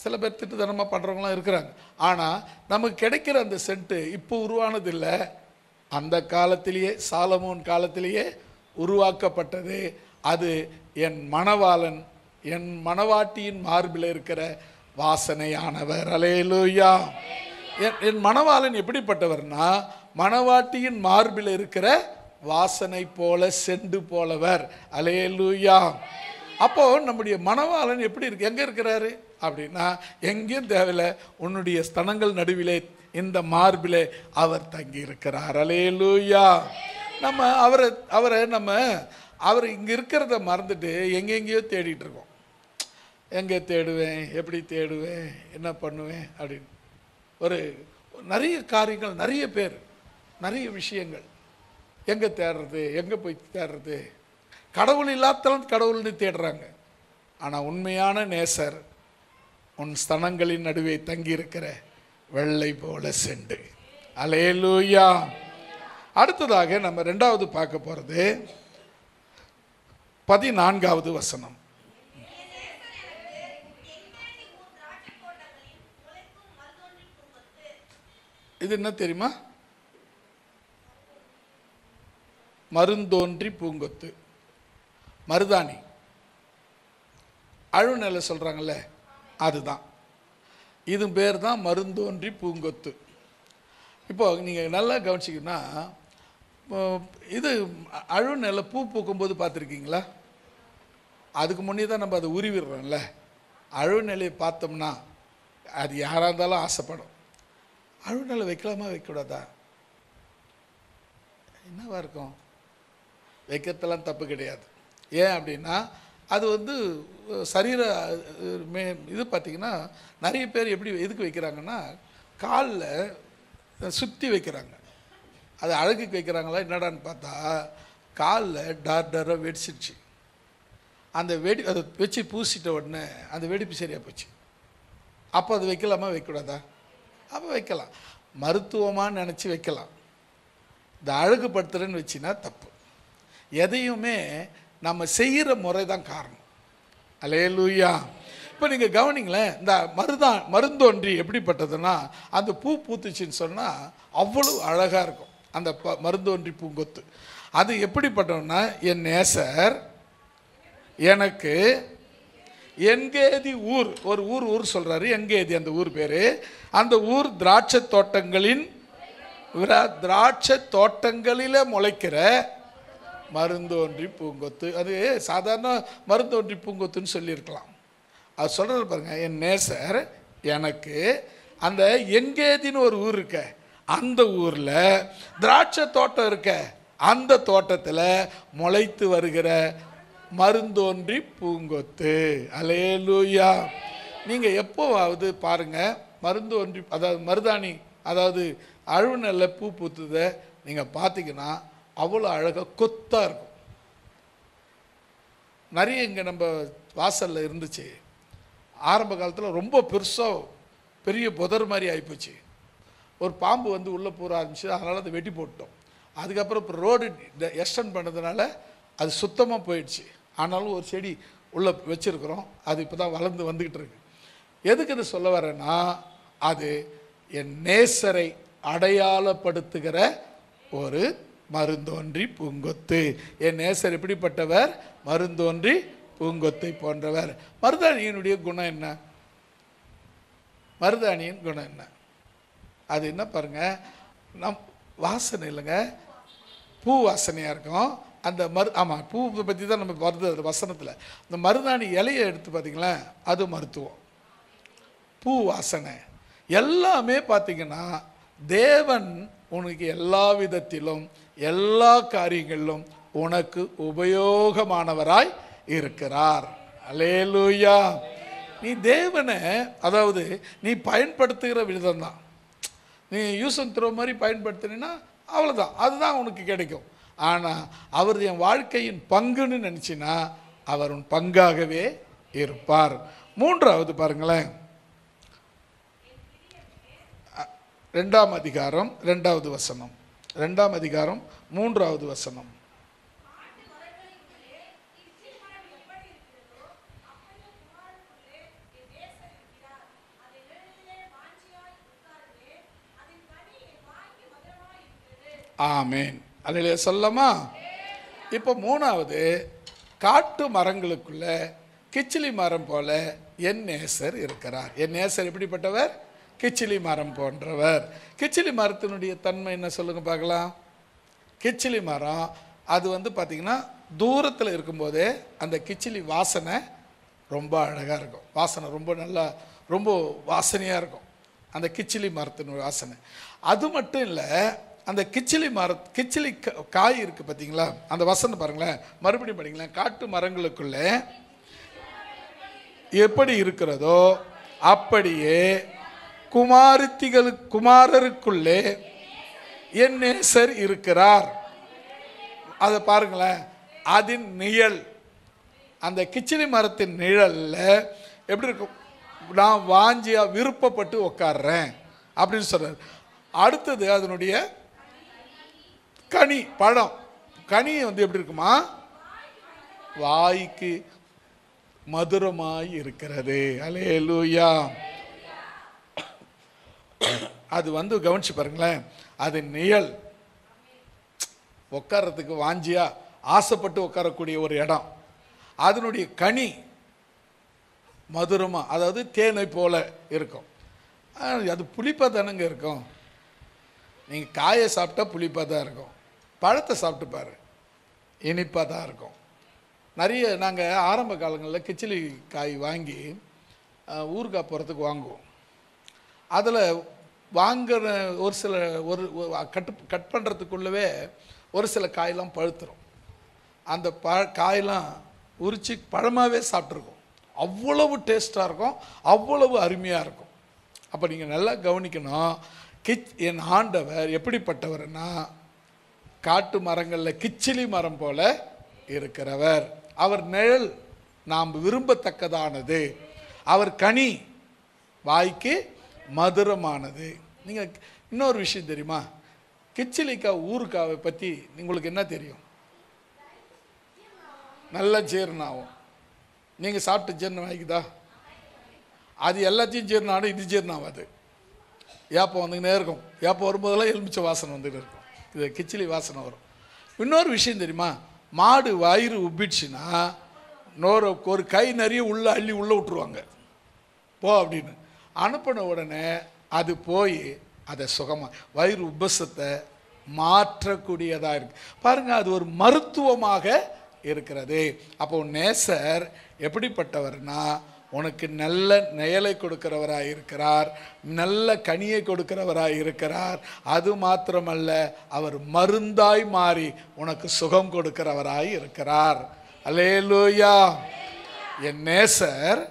சில பேர் திட்டுத்தனமாக பண்ணுறவங்களாம் இருக்கிறாங்க. ஆனால் நமக்கு கிடைக்கிற அந்த சென்ட்டு இப்போ உருவானது இல்லை, அந்த காலத்திலேயே சாலமோன் காலத்திலேயே உருவாக்கப்பட்டது. அது என் மணவாளன், என் மணவாட்டியின் மார்பில் இருக்கிற வாசனையானவர். அல்லேலூயா. என் மணவாளன் எப்படிப்பட்டவர்னா, மணவாட்டியின் மார்பில் இருக்கிற வாசனை போல செண்டு போலவர். அல்லேலூயா. அப்போ நம்முடைய மணவாளன் எப்படி இருக்கு, எங்கே இருக்கிறாரு அப்படின்னா, எங்கேயும் தேவையில்லை, உன்னுடைய ஸ்தனங்கள் நடுவிலே இந்த மார்பிலே அவர் தங்கி இருக்கிறார். அல்லேலூயா. நம்ம அவர் இங்கே இருக்கிறத மறந்துட்டு எங்கெங்கேயோ தேடிட்டு இருக்கோம். எங்கே தேடுவேன், எப்படி தேடுவேன், என்ன பண்ணுவேன் அப்படின்னு ஒரு நிறைய காரியங்கள், நிறைய பேர், நிறைய விஷயங்கள். எங்கே தேடுறது, எங்கே போய் தேடுறது. கடவுள் இல்லாதவன் கடவுள்னு தேடுறாங்க. ஆனால் உண்மையான நேசர் உன் ஸ்தனங்களின் நடுவே தங்கியிருக்கிற வெள்ளை போல செண்டு. அல்லேலூயா. அடுத்ததாக நம்ம ரெண்டாவது பார்க்க போகிறது 14வது வசனம். இது என்ன தெரியுமா? மருந்தோன்றி பூங்கொத்து, மருதாணி, அழுநிலை சொல்கிறாங்கல்ல, அதுதான். இது பேர் தான் மருந்தோன்றி பூங்கொத்து. இப்போ நீங்கள் நல்லா கவனிச்சிங்கன்னா, இது அழுநிலை பூ பூக்கும்போது பார்த்துருக்கீங்களா? அதுக்கு முன்னே தான் நம்ம அதை உருவிடுறோம்ல. அழுநிலையை பார்த்தோம்னா அது யாராக இருந்தாலும் ஆசைப்படும். அழுநிலை வைக்கலாமா வைக்கக்கூடாதா? என்னவா இருக்கும்? வைக்கிறதெல்லாம் தப்பு கிடையாது. ஏன் அப்படின்னா அது வந்து சரீர இது பார்த்திங்கன்னா நிறைய பேர் எப்படி எதுக்கு வைக்கிறாங்கன்னா, காலில் சுற்றி வைக்கிறாங்க. அது அழகுக்கு வைக்கிறாங்களா என்னடான்னு பார்த்தா காலில் டார்டாராக வெடிச்சிடுச்சு. அந்த அதை வச்சு பூசிட்ட உடனே அந்த வெடிப்பு சரியாக போச்சு. அப்போ அது வைக்கலாமா வைக்கக்கூடாதா? அப்போ வைக்கலாம். மருத்துவமாக நினச்சி வைக்கலாம். இந்த அழகுபடுத்துறேன்னு வச்சின்னா தப்பு. எதையுமே நம்ம செய்கிற முறை தான் காரணம். அல்லேலூயா. இப்போ நீங்கள் கவனிங்களேன், இந்த மருந்தோன்றி எப்படிப்பட்டதுன்னா, அந்த பூ பூத்துச்சின்னு சொன்னால் அவ்வளோ அழகாக இருக்கும் அந்த மருந்தோன்றி பூங்கொத்து. அது எப்படிப்பட்டோன்னா, என் நேசர் எனக்கு எங்கேதி ஊர், ஒரு ஊர் சொல்கிறாரு, எங்கேதி அந்த ஊர் பேர். அந்த ஊர் திராட்சை தோட்டங்களில் முளைக்கிற மருந்தோன்றி பூங்கொத்து. அது சாதாரண மருந்தோன்றி பூங்கொத்துன்னு சொல்லியிருக்கலாம். அது சொல்கிறது பாருங்க, என் நேசர் எனக்கு அந்த எங்கேதின்னு ஒரு ஊர் இருக்க, அந்த ஊரில் திராட்சை தோட்டம் இருக்க, அந்த தோட்டத்தில் முளைத்து வருகிற மருந்தோன்றி பூங்கொத்து. அல்லேலூயா. நீங்கள் எப்போவாவது பாருங்கள், மருந்தோன்றி அதாவது மருதாணி அதாவது அழுநெல்ல பூ பூத்துதை நீங்கள் பார்த்தீங்கன்னா அவ்வளோ அழகாக கொத்தாக இருக்கும். நிறைய இங்கே நம்ம வாசலில் இருந்துச்சு. ஆரம்ப காலத்தில் ரொம்ப பெருசாக பெரிய புதர் மாதிரி ஆகிப்போச்சு. ஒரு பாம்பு வந்து உள்ளே பூர ஆரம்பிச்சு, அதனால் அதை வெட்டி போட்டோம். அதுக்கப்புறம் இப்போ ரோடு எக்ஸ்டெண்ட் பண்ணதுனால அது சுத்தமாக போயிடுச்சு. ஆனாலும் ஒரு செடி உள்ளே வச்சுருக்குறோம். அது இப்போ தான் வளர்ந்து வந்துக்கிட்டு இருக்கு. எதுக்கு இது சொல்ல வரேன்னா, அது என் நேசரை அடையாளப்படுத்துகிற ஒரு மருந்தோன்றி பூங்கொத்து. என் நேசர் எப்படிப்பட்டவர்? மருந்தோன்றி பூங்கொத்தை போன்றவர். மருதாணியினுடைய குணம் என்ன? மருதாணியின் குணம் என்ன? அது என்ன பாருங்க, வாசனை இல்லைங்க, பூ வாசனையாக இருக்கும். அந்த ஆமாம், பூவை பற்றி தான் நம்ம வருது அது வசனத்தில். இந்த மருதாணி இலையை எடுத்து பார்த்திங்களா, அது மருத்துவம். பூ வாசனை எல்லாமே பார்த்திங்கன்னா, தேவன் உனக்கு எல்லா விதத்திலும் எல்லா காரியங்களிலும் உனக்கு உபயோகமானவராய் இருக்கிறார். அல்லேலூயா. நீ தேவனை அதாவது நீ பயன்படுத்துகிற விதம் தான். நீ யூஸ் அண்ட் த்ரோ மாதிரி பயன்படுத்தினா அவ்வளோதான், அதுதான் உனக்கு கிடைக்கும். ஆனால் அவர் என் வாழ்க்கையின் பங்குன்னு நினச்சினா அவர் உன் பங்காகவே இருப்பார். மூன்றாவது பாருங்களேன், 2ஆம் அதிகாரம் 2வது வசனம். 2ஆம் அதிகாரம் 3வது வசனம். ஆமேன். அல்லேலூயா சொல்லலாமா? இப்போ 3வது, காட்டு மரங்களுக்குள்ள கிச்சிலி மரம் போல என் நேசர் இருக்கிறார். என் நேசர் எப்படிப்பட்டவர்? கிச்சிலி மரம் போன்றவர். கிச்சிலி மரத்தினுடைய தன்மை என்ன சொல்லுங்க பார்க்கலாம். கிச்சிலி மரம் அது வந்து பார்த்திங்கன்னா தூரத்தில் இருக்கும்போதே அந்த கிச்சிலி வாசனை ரொம்ப அழகாக இருக்கும். வாசனை ரொம்ப நல்லா ரொம்ப வாசனையாக இருக்கும் அந்த கிச்சிலி மரத்தினுடைய வாசனை. அது மட்டும் இல்லை, அந்த கிச்சிலி காய் இருக்குது பார்த்தீங்களா, அந்த வசனம் பாருங்களேன், மறுபடியும் படிங்களேன். காட்டு மரங்களுக்குள்ளே எப்படி இருக்கிறதோ அப்படியே குமாரருக்குள்ளே என் நேசர் இருக்கிறார். அதை பாருங்களேன், அதன் நிழல். அந்த கிச்சிலி மரத்தின் நிழல்ல எப்படி இருக்கும்? நான் வாஞ்சியா விருப்பப்பட்டு உட்கார்றேன் அப்படின்னு சொல்றாரு. அடுத்தது அதனுடைய கனி, பழம். கனி வந்து எப்படி இருக்குமா? வாய்க்கு மதுரமாய் இருக்கிறது. அல்லேலூயா. அது வந்து கவனிச்சு பாருங்களேன். அது நிழல், உட்கார்றதுக்கு வாஞ்சியா ஆசைப்பட்டு உட்காரக்கூடிய ஒரு இடம். அதனுடைய கனி மதுரமா, அதாவது தேனை போல இருக்கும். அது புளிப்பாக தானங்க இருக்கும். நீங்கள் காயை சாப்பிட்டா புளிப்பாக தான் இருக்கும். பழத்தை சாப்பிட்டு பாரு, இனிப்பாக தான் இருக்கும். நிறைய நாங்கள் ஆரம்ப காலங்களில் கிச்சிலி காய் வாங்கி ஊறுகாய் போகிறதுக்கு வாங்குவோம். அதில் வாங்குற ஒரு சில கட் பண்ணுறதுக்குள்ளவே ஒரு சில காயெல்லாம் பழுத்துரும். அந்த காயெல்லாம் உரித்து பழமாகவே சாப்பிட்ருக்கோம். அவ்வளவு டேஸ்ட்டாக இருக்கும், அவ்வளவு அருமையாக இருக்கும். அப்போ நீங்கள் நல்லா கவனிக்கணும். என் ஆண்டவர் எப்படிப்பட்டவர்னா, காட்டு மரங்களில் கிச்சிலி மரம் போல இருக்கிறவர். அவர் நிழல் நாம் விரும்பத்தக்கதானது. அவர் கனி வாய்க்கு மதுரமானது. நீங்கள் இன்னொரு விஷயம் தெரியுமா? கிச்சிலிக்காய் ஊறுகாவை பற்றி உங்களுக்கு என்ன தெரியும்? நல்ல ஜீரணம் ஆகும். நீங்கள் சாப்பிட்டு ஜீரணம் ஆகிக்குதா? அது எல்லாத்தையும் ஜீரணம் ஆகும், இது ஜீரணம் ஆகாது. ஏப்பம் வந்துக்கினே இருக்கும். ஏப்பம் வரும்போதெல்லாம் எலுமிச்சை வாசனை வந்துக்கிட்டு இருக்கும். இது கிச்சிலி வாசனை வரும். இன்னொரு விஷயம் தெரியுமா? மாடு வயிறு உப்பிடுச்சுன்னா ஒரு கை நிறைய உள்ளே அள்ளி உள்ளே விட்டுருவாங்க, போ அப்படின்னு. அனுப்பின உடனே அது போய் அதை சுகமாக வயிறு உபசத்தை மாற்றக்கூடியதாக இருக்கு. பாருங்கள், அது ஒரு மருத்துவமாக இருக்கிறது. அப்போ நேசர் எப்படிப்பட்டவர்னா, உனக்கு நல்ல நிழலை கொடுக்கிறவராய் இருக்கிறார், நல்ல கனியை கொடுக்கிறவராய் இருக்கிறார். அது மாத்திரமல்ல, அவர் மருந்தாய் மாறி உனக்கு சுகம் கொடுக்கிறவராய் இருக்கிறார். அல்லேலூயா. என் நேசர்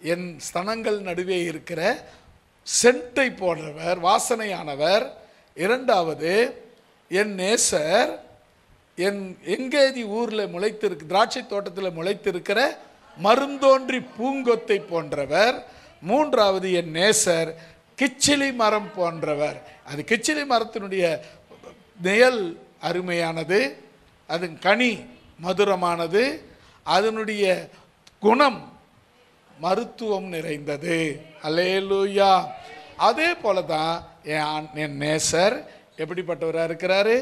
என் ஸ்தனங்கள் நடுவே இருக்கிற சென்ட்டை போடுறவர், வாசனையானவர். இரண்டாவது, என் நேசர் என் எங்கேதி ஊரில் முளைத்திருக்கு, திராட்சை தோட்டத்தில் முளைத்திருக்கிற மருந்தோன்றி பூங்கொத்தை போன்றவர். மூன்றாவது, என் நேசர் கிச்சிலி மரம் போன்றவர். அது கிச்சிலி மரத்தினுடைய நிழல் அருமையானது, அதன் கனி மதுரமானது, அதனுடைய குணம் மருத்துவம் நிறைந்தது. அல்லேலூயா. அதே போல தான் என் நேசர் எப்படிப்பட்டவராக இருக்கிறாரு?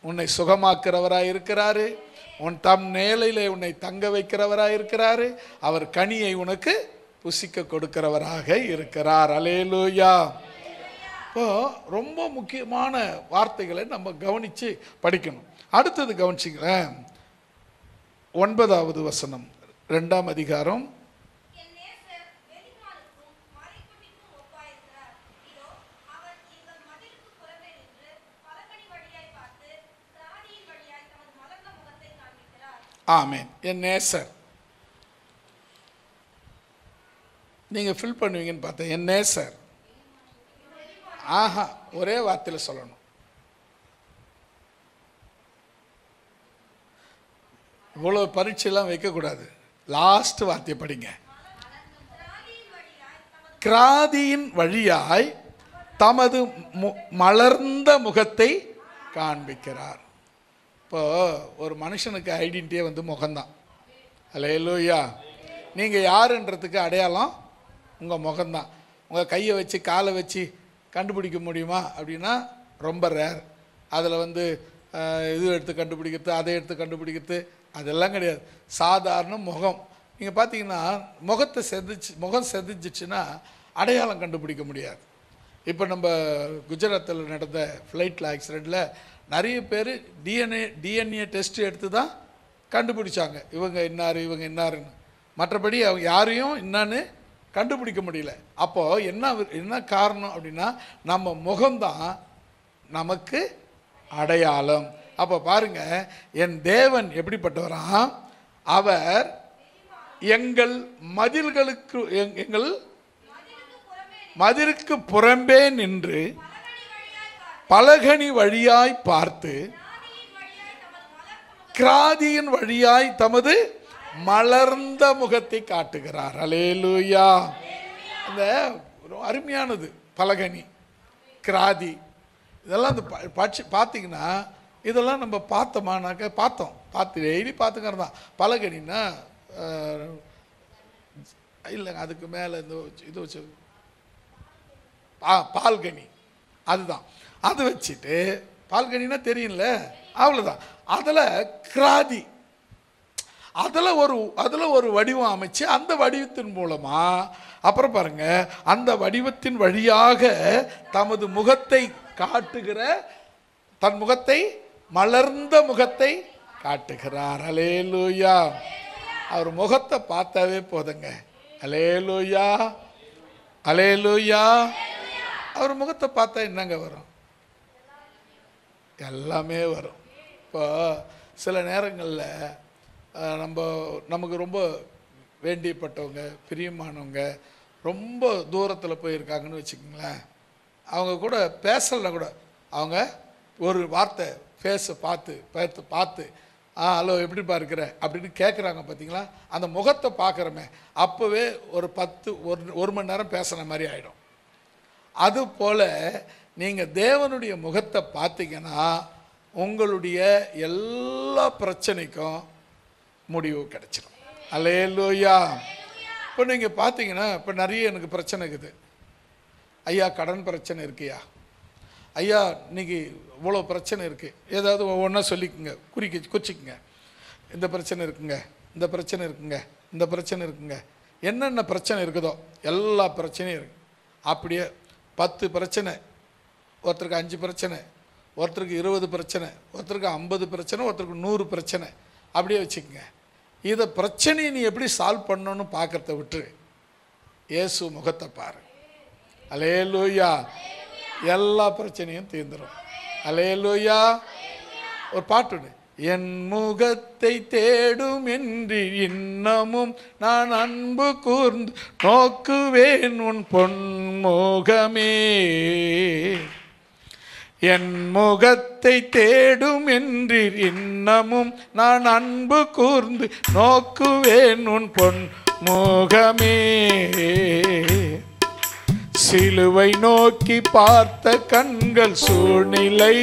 உன்னை சுகமாக்குறவராக இருக்கிறாரு. உன் தம் நேலையிலே உன்னை தங்க வைக்கிறவராக இருக்கிறாரு. அவர் கனியை உனக்கு புசிக்க கொடுக்கிறவராக இருக்கிறார். அல்லேலூயா. இப்போ ரொம்ப முக்கியமான வார்த்தைகளை நம்ம கவனித்து படிக்கணும். அடுத்தது கவனிச்சிங்களேன், 9வது வசனம், 2ஆம் அதிகாரம். ஆமென். என் நேசர், நீங்கள் ஃபில் பண்ணுவீங்கன்னு பார்த்தேன். என் நேசர், ஆஹா, ஒரே வார்த்தையில் சொல்லணும். இவ்வளோ பரீட்சையெல்லாம் வைக்கக்கூடாது. லாஸ்ட் வார்த்தையை படிங்க. கிராதியின் வழியாய் தமது மலர்ந்த முகத்தை காண்பிக்கிறார். இப்போ ஒரு மனுஷனுக்கு ஐடென்டிட்டியே வந்து முகம்தான். அல்லேலூயா. நீங்கள் யாருன்றதுக்கு அடையாளம் உங்கள் முகம்தான். உங்கள் கையை வச்சு காலை வச்சு கண்டுபிடிக்க முடியுமா அப்படின்னா ரொம்ப ரேர். அதில் வந்து இது எடுத்து கண்டுபிடிக்கிறது, அதை எடுத்து கண்டுபிடிக்கிறது, அதெல்லாம் கிடையாது. சாதாரண முகம். நீங்கள் பார்த்தீங்கன்னா முகம் செதிச்சிச்சுன்னா அடையாளம் கண்டுபிடிக்க முடியாது. இப்போ நம்ம குஜராத்தில் நடந்த ஃப்ளைட்டில் ஆக்சிடெண்ட்டில் நிறைய பேர் டிஎன்ஏ டெஸ்ட் எடுத்து தான் கண்டுபிடிச்சாங்க இவங்க இன்னார் இவங்க இன்னாருன்னு. மற்றபடி அவங்க யாரையும் என்னன்னு கண்டுபிடிக்க முடியல. அப்போது என்ன காரணம் அப்படின்னா, நம்ம முகம்தான் நமக்கு அடையாளம். அப்போ பாருங்க, என் தேவன் எப்படிப்பட்டவராம்? அவர் எங்கள் மதில்களுக்கு எங்கள் மதிலுக்கு புறம்பே நின்று பலகனி வழியாய் பார்த்து கிராதியின் வழியாய் தமது மலர்ந்த முகத்தை காட்டுகிறார். அல்லேலூயா. அந்த அருமையானது பலகனி, கிராதி, இதெல்லாம் அந்த பார்த்தீங்கன்னா இதெல்லாம் நம்ம பார்த்தோமானாக்க பார்த்து டெய்லி பார்த்துக்கிறது தான். பலகனின்னா இல்லைங்க, அதுக்கு மேலே இந்த இது வச்சு பால்கனி, அதுதான். அது வச்சுட்டு பால்கனின்னா தெரியும்ல, அவ்வளோதான். அதில் கிராதி, அதில் ஒரு வடிவம் அமைச்சு அந்த வடிவத்தின் மூலமாக அப்புறம் பாருங்க, அந்த வடிவத்தின் வழியாக தமது முகத்தை காட்டுகிற, தன் முகத்தை மலர்ந்த முகத்தை காட்டுகிறார். அல்லேலூயா. அவர் முகத்தை பார்த்தாவே போதுங்க. அல்லேலூயா, அல்லேலூயா. அவர் முகத்தை பார்த்தா என்னங்க வரும்? எல்லாமே வரும். இப்போ சில நேரங்களில் நமக்கு ரொம்ப வேண்டியப்பட்டவங்க, பிரியமானவங்க ரொம்ப தூரத்தில் போயிருக்காங்கன்னு வச்சுக்கோங்களேன். அவங்க கூட பேசலைன்னா கூட அவங்க ஒரு வார்த்தை ஃபேஸை பார்த்து ஹலோ எப்படிப்பா இருக்கிற அப்படின்னு கேட்குறாங்க பார்த்தீங்களா? அந்த முகத்தை பார்க்குறமே அப்போவே ஒரு மணி நேரம் பேசுன மாதிரி ஆகிடும். அதுபோல் நீங்கள் தேவனுடைய முகத்தை பார்த்தீங்கன்னா உங்களுடைய எல்லா பிரச்சனைக்கும் முடிவு கிடைச்சிடும். அல்லேலூயா. இப்போ நீங்கள் பார்த்தீங்கன்னா, இப்போ நிறைய எனக்கு பிரச்சனை இருக்குது. ஐயா கடன் பிரச்சனை இருக்குயா, ஐயா இன்னைக்கு இவ்வளோ பிரச்சனை இருக்குது, ஏதாவது ஒவ்வொன்றா சொல்லிக்குங்க, குறிச்சிக்குங்க. இந்த பிரச்சனை இருக்குங்க, இந்த பிரச்சனை இருக்குங்க, இந்த பிரச்சனை இருக்குங்க, என்னென்ன பிரச்சனை இருக்குதோ எல்லா பிரச்சனையும் இருக்குது. அப்படியே 10 பிரச்சனை, ஒருத்தருக்கு 5 பிரச்சனை, ஒருத்தருக்கு 20 பிரச்சனை, ஒருத்தருக்கு 50 பிரச்சனை, ஒருத்தருக்கு 100 பிரச்சனை, அப்படியே வச்சுக்கோங்க. இதை பிரச்சனையை நீ எப்படி சால்வ் பண்ணணும்னு பார்க்கறத விட்டு இயேசு முகத்தை பாரு. அல்லேலூயா. எல்லா பிரச்சனையும் தீர்ந்துடும். அல்லேலூயா. ஒரு பாட்டு, என் முகத்தை தேடும் என்று இன்னமும் நான் அன்பு கூர்ந்து நோக்குவேன் உன் பொன்முகமே. என் முகத்தை தேடும் என்று இன்னமும் நான் அன்பு கூர்ந்து நோக்குவேன் உன் பொன்முகமே. சிலுவை நோக்கி பார்த்த கண்கள் சூழ்நிலை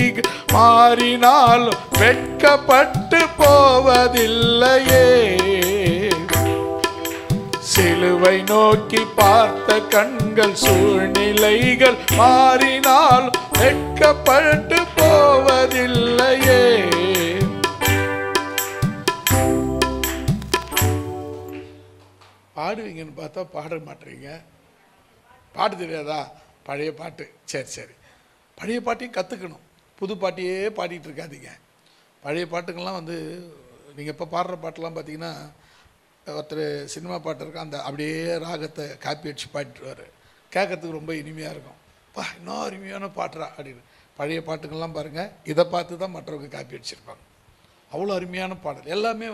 மாறினாலும் வெட்கப்பட்டு போவதில்லையே. சிலுவை நோக்கி பார்த்த கண்கள் சூழ்நிலைகள் மாறினால் வெட்கப்பட்டு போவதில்லையே. பாடுவீங்கன்னு பார்த்தா பாட மாட்டீங்க. பாட்டு தெரியாதா? பழைய பாட்டு. சரி, பழைய பாட்டையும் கற்றுக்கணும். புது பாட்டையே பாடிட்டு இருக்காதீங்க. பழைய பாட்டுக்கெல்லாம் நீங்கள் இப்போ பாடுற பாட்டெல்லாம் பார்த்தீங்கன்னா, ஒருத்தர் சினிமா பாட்டு இருக்கும், அந்த அப்படியே ராகத்தை காப்பி அடிச்சு பாடிட்டுருவார். கேட்கறதுக்கு ரொம்ப இனிமையாக இருக்கும். இன்னும் அருமையான பாட்டுறா அப்படின்னு. பழைய பாட்டுக்கெல்லாம் பாருங்கள், இதை பார்த்து தான் மற்றவங்க காப்பி அடிச்சிருப்பாங்க. அவ்வளோ அருமையான பாடல் எல்லாமே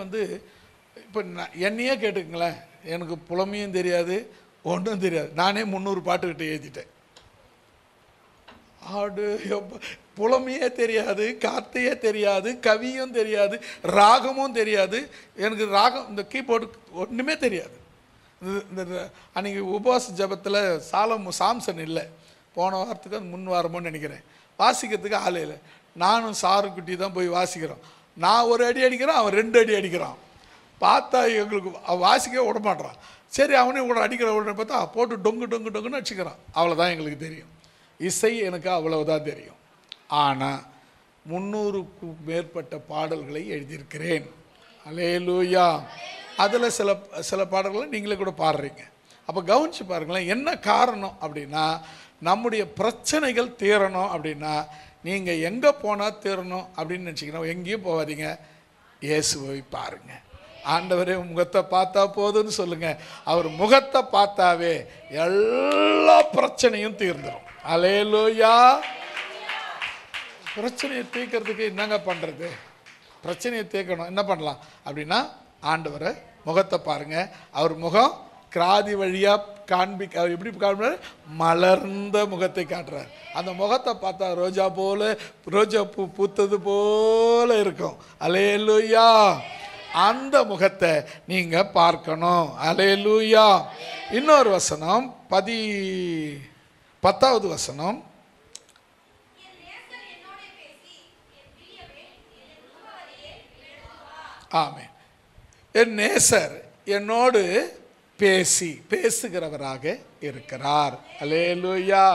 இப்போ என்னையே கேட்டுக்குங்களேன், எனக்கு புலமையும் தெரியாது, ஒன்றும் தெரியாது. நானே 300 பாட்டுக்கிட்ட எழுதிட்டேன். புலமையே தெரியாது, கார்த்தையே தெரியாது, கவியும் தெரியாது, ராகமும் தெரியாது. எனக்கு ராகம், இந்த கீபோர்டு ஒன்றுமே தெரியாது. இந்த அன்றைக்கி உபவாச ஜபத்தில் சாம்சன் இல்லை, போன வாரத்துக்கு அது முன் வாரமோன்னு நினைக்கிறேன். வாசிக்கிறதுக்கு ஆளே இல்லை. நானும் சாருக்குட்டி தான் போய் வாசிக்கிறோம். நான் ஒரு அடி அடிக்கிறேன், அவன் 2 அடி அடிக்கிறான். பார்த்தா எங்களுக்கு வாசிக்க விட மாட்டான். சரி, அவனே கூட அடிக்கிற உடனே பார்த்தா போட்டு டொங்குன்னு அடிச்சுக்கிறான். அவ்வளோதான் எங்களுக்கு தெரியும். இசை எனக்கு அவ்வளவுதான் தெரியும். ஆனால் 300க்கும் மேற்பட்ட பாடல்களை எழுதியிருக்கிறேன். அல்லேலூயா. அதில் சில பாடல்களை நீங்களே கூட பாடுறீங்க. அப்போ கவனித்து பாருங்களேன், என்ன காரணம் அப்படின்னா, நம்முடைய பிரச்சனைகள் தீரணும் அப்படின்னா நீங்கள் எங்கே போனால் தீரணும் அப்படின்னு நினச்சிங்கன்னா எங்கேயும் போகாதீங்க, இயேசுவை பாருங்க. ஆண்டவரே முகத்தை பார்த்தா போதுன்னு சொல்லுங்க. அவர் முகத்தை பார்த்தாவே எல்லா பிரச்சனையும் தீர்ந்துடும். அல்லேலூயா. பிரச்சனையை தீர்க்கிறதுக்கு என்னங்க பண்ணுறது? பிரச்சனையை தீர்க்கணும் என்ன பண்ணலாம் அப்படின்னா, ஆண்டவரை முகத்தை பாருங்க. அவர் முகம் கிராதி வழியாக அவர் எப்படி காண்பிக்கிறார்? மலர்ந்த முகத்தை காட்டுறார். அந்த முகத்தை பார்த்தா ரோஜா பூ பூத்தது போல இருக்கும். அல்லேலூயா. அந்த முகத்தை நீங்க பார்க்கணும். அல்லேலூயா. இன்னொரு வசனம் 10வது வசனம். ஆமென். என் நேசர் என்னோடு பேசுகிறவராக இருக்கிறார். அல்லேலூயா.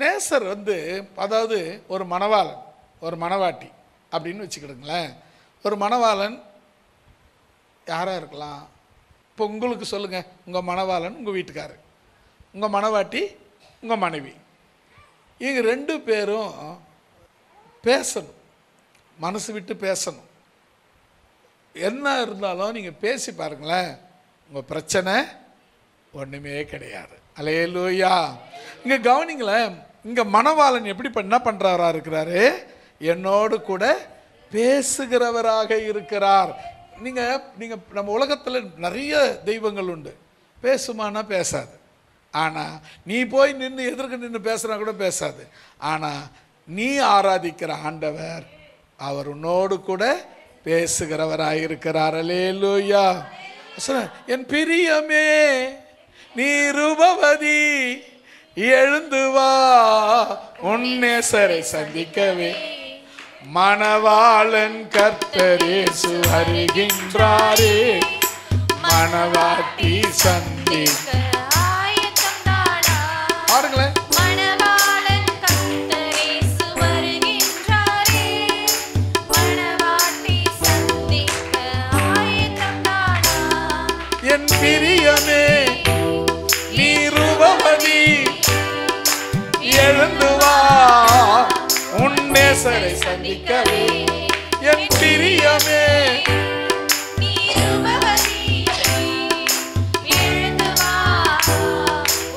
நேசர் அதாவது ஒரு மணவாளன், ஒரு மணவாட்டி அப்படின்னு வச்சுக்கிடுங்களேன். ஒரு மணவாளன் யாரா இருக்கலாம்? இப்போ உங்களுக்கு சொல்லுங்க, உங்க மணவாளன் உங்க வீட்டுக்காரர், உங்க மணவாட்டி உங்க மனைவி. இவங்க 2 பேரும் பேசணும், மனசு விட்டு பேசணும். என்ன இருந்தாலும் நீங்க பேசி பாருங்களேன், உங்க பிரச்சனை ஒண்ணுமே கிடையாது. அல்லேலூயா. இங்க கவனிங்களேன், இங்க மணவாளன் என்ன பண்றாரா இருக்கிறாரு? என்னோடு கூட பேசுகிறவராக இருக்கிறார். நீங்க நம்ம உலகத்துல நிறைய தெய்வங்கள் உண்டு. பேசுமானா பேசாது. ஆனா நீ போய் நின்று எதிர்க்க நின்று பேசுனா கூட பேசாது. ஆனா நீ ஆராதிக்கிற ஆண்டவர் அவர் உன்னோடு கூட பேசுகிறவராக இருக்கிறார். அல்லேலூயா. என் பிரியமே நீ ரூபவதி, எழுந்து வா உன் நேசரை சந்திக்கவே, மணவாளன் கர்த்தர் இயேசு வருகின்றாரே, மணவாட்டி சந்திக்க பாருங்களேன். மணவாளன் கர்த்தர் இயேசு வருகின்றாரே, மணவாட்டி சந்திக்க ஆயத்தம் தானா. என் பிரியமே நீ ரூபவதி, எழுந்து வா உன் நேசரை சந்திக்கவே, என் பிரியமே நீ ரூபவதி, எழுந்து வா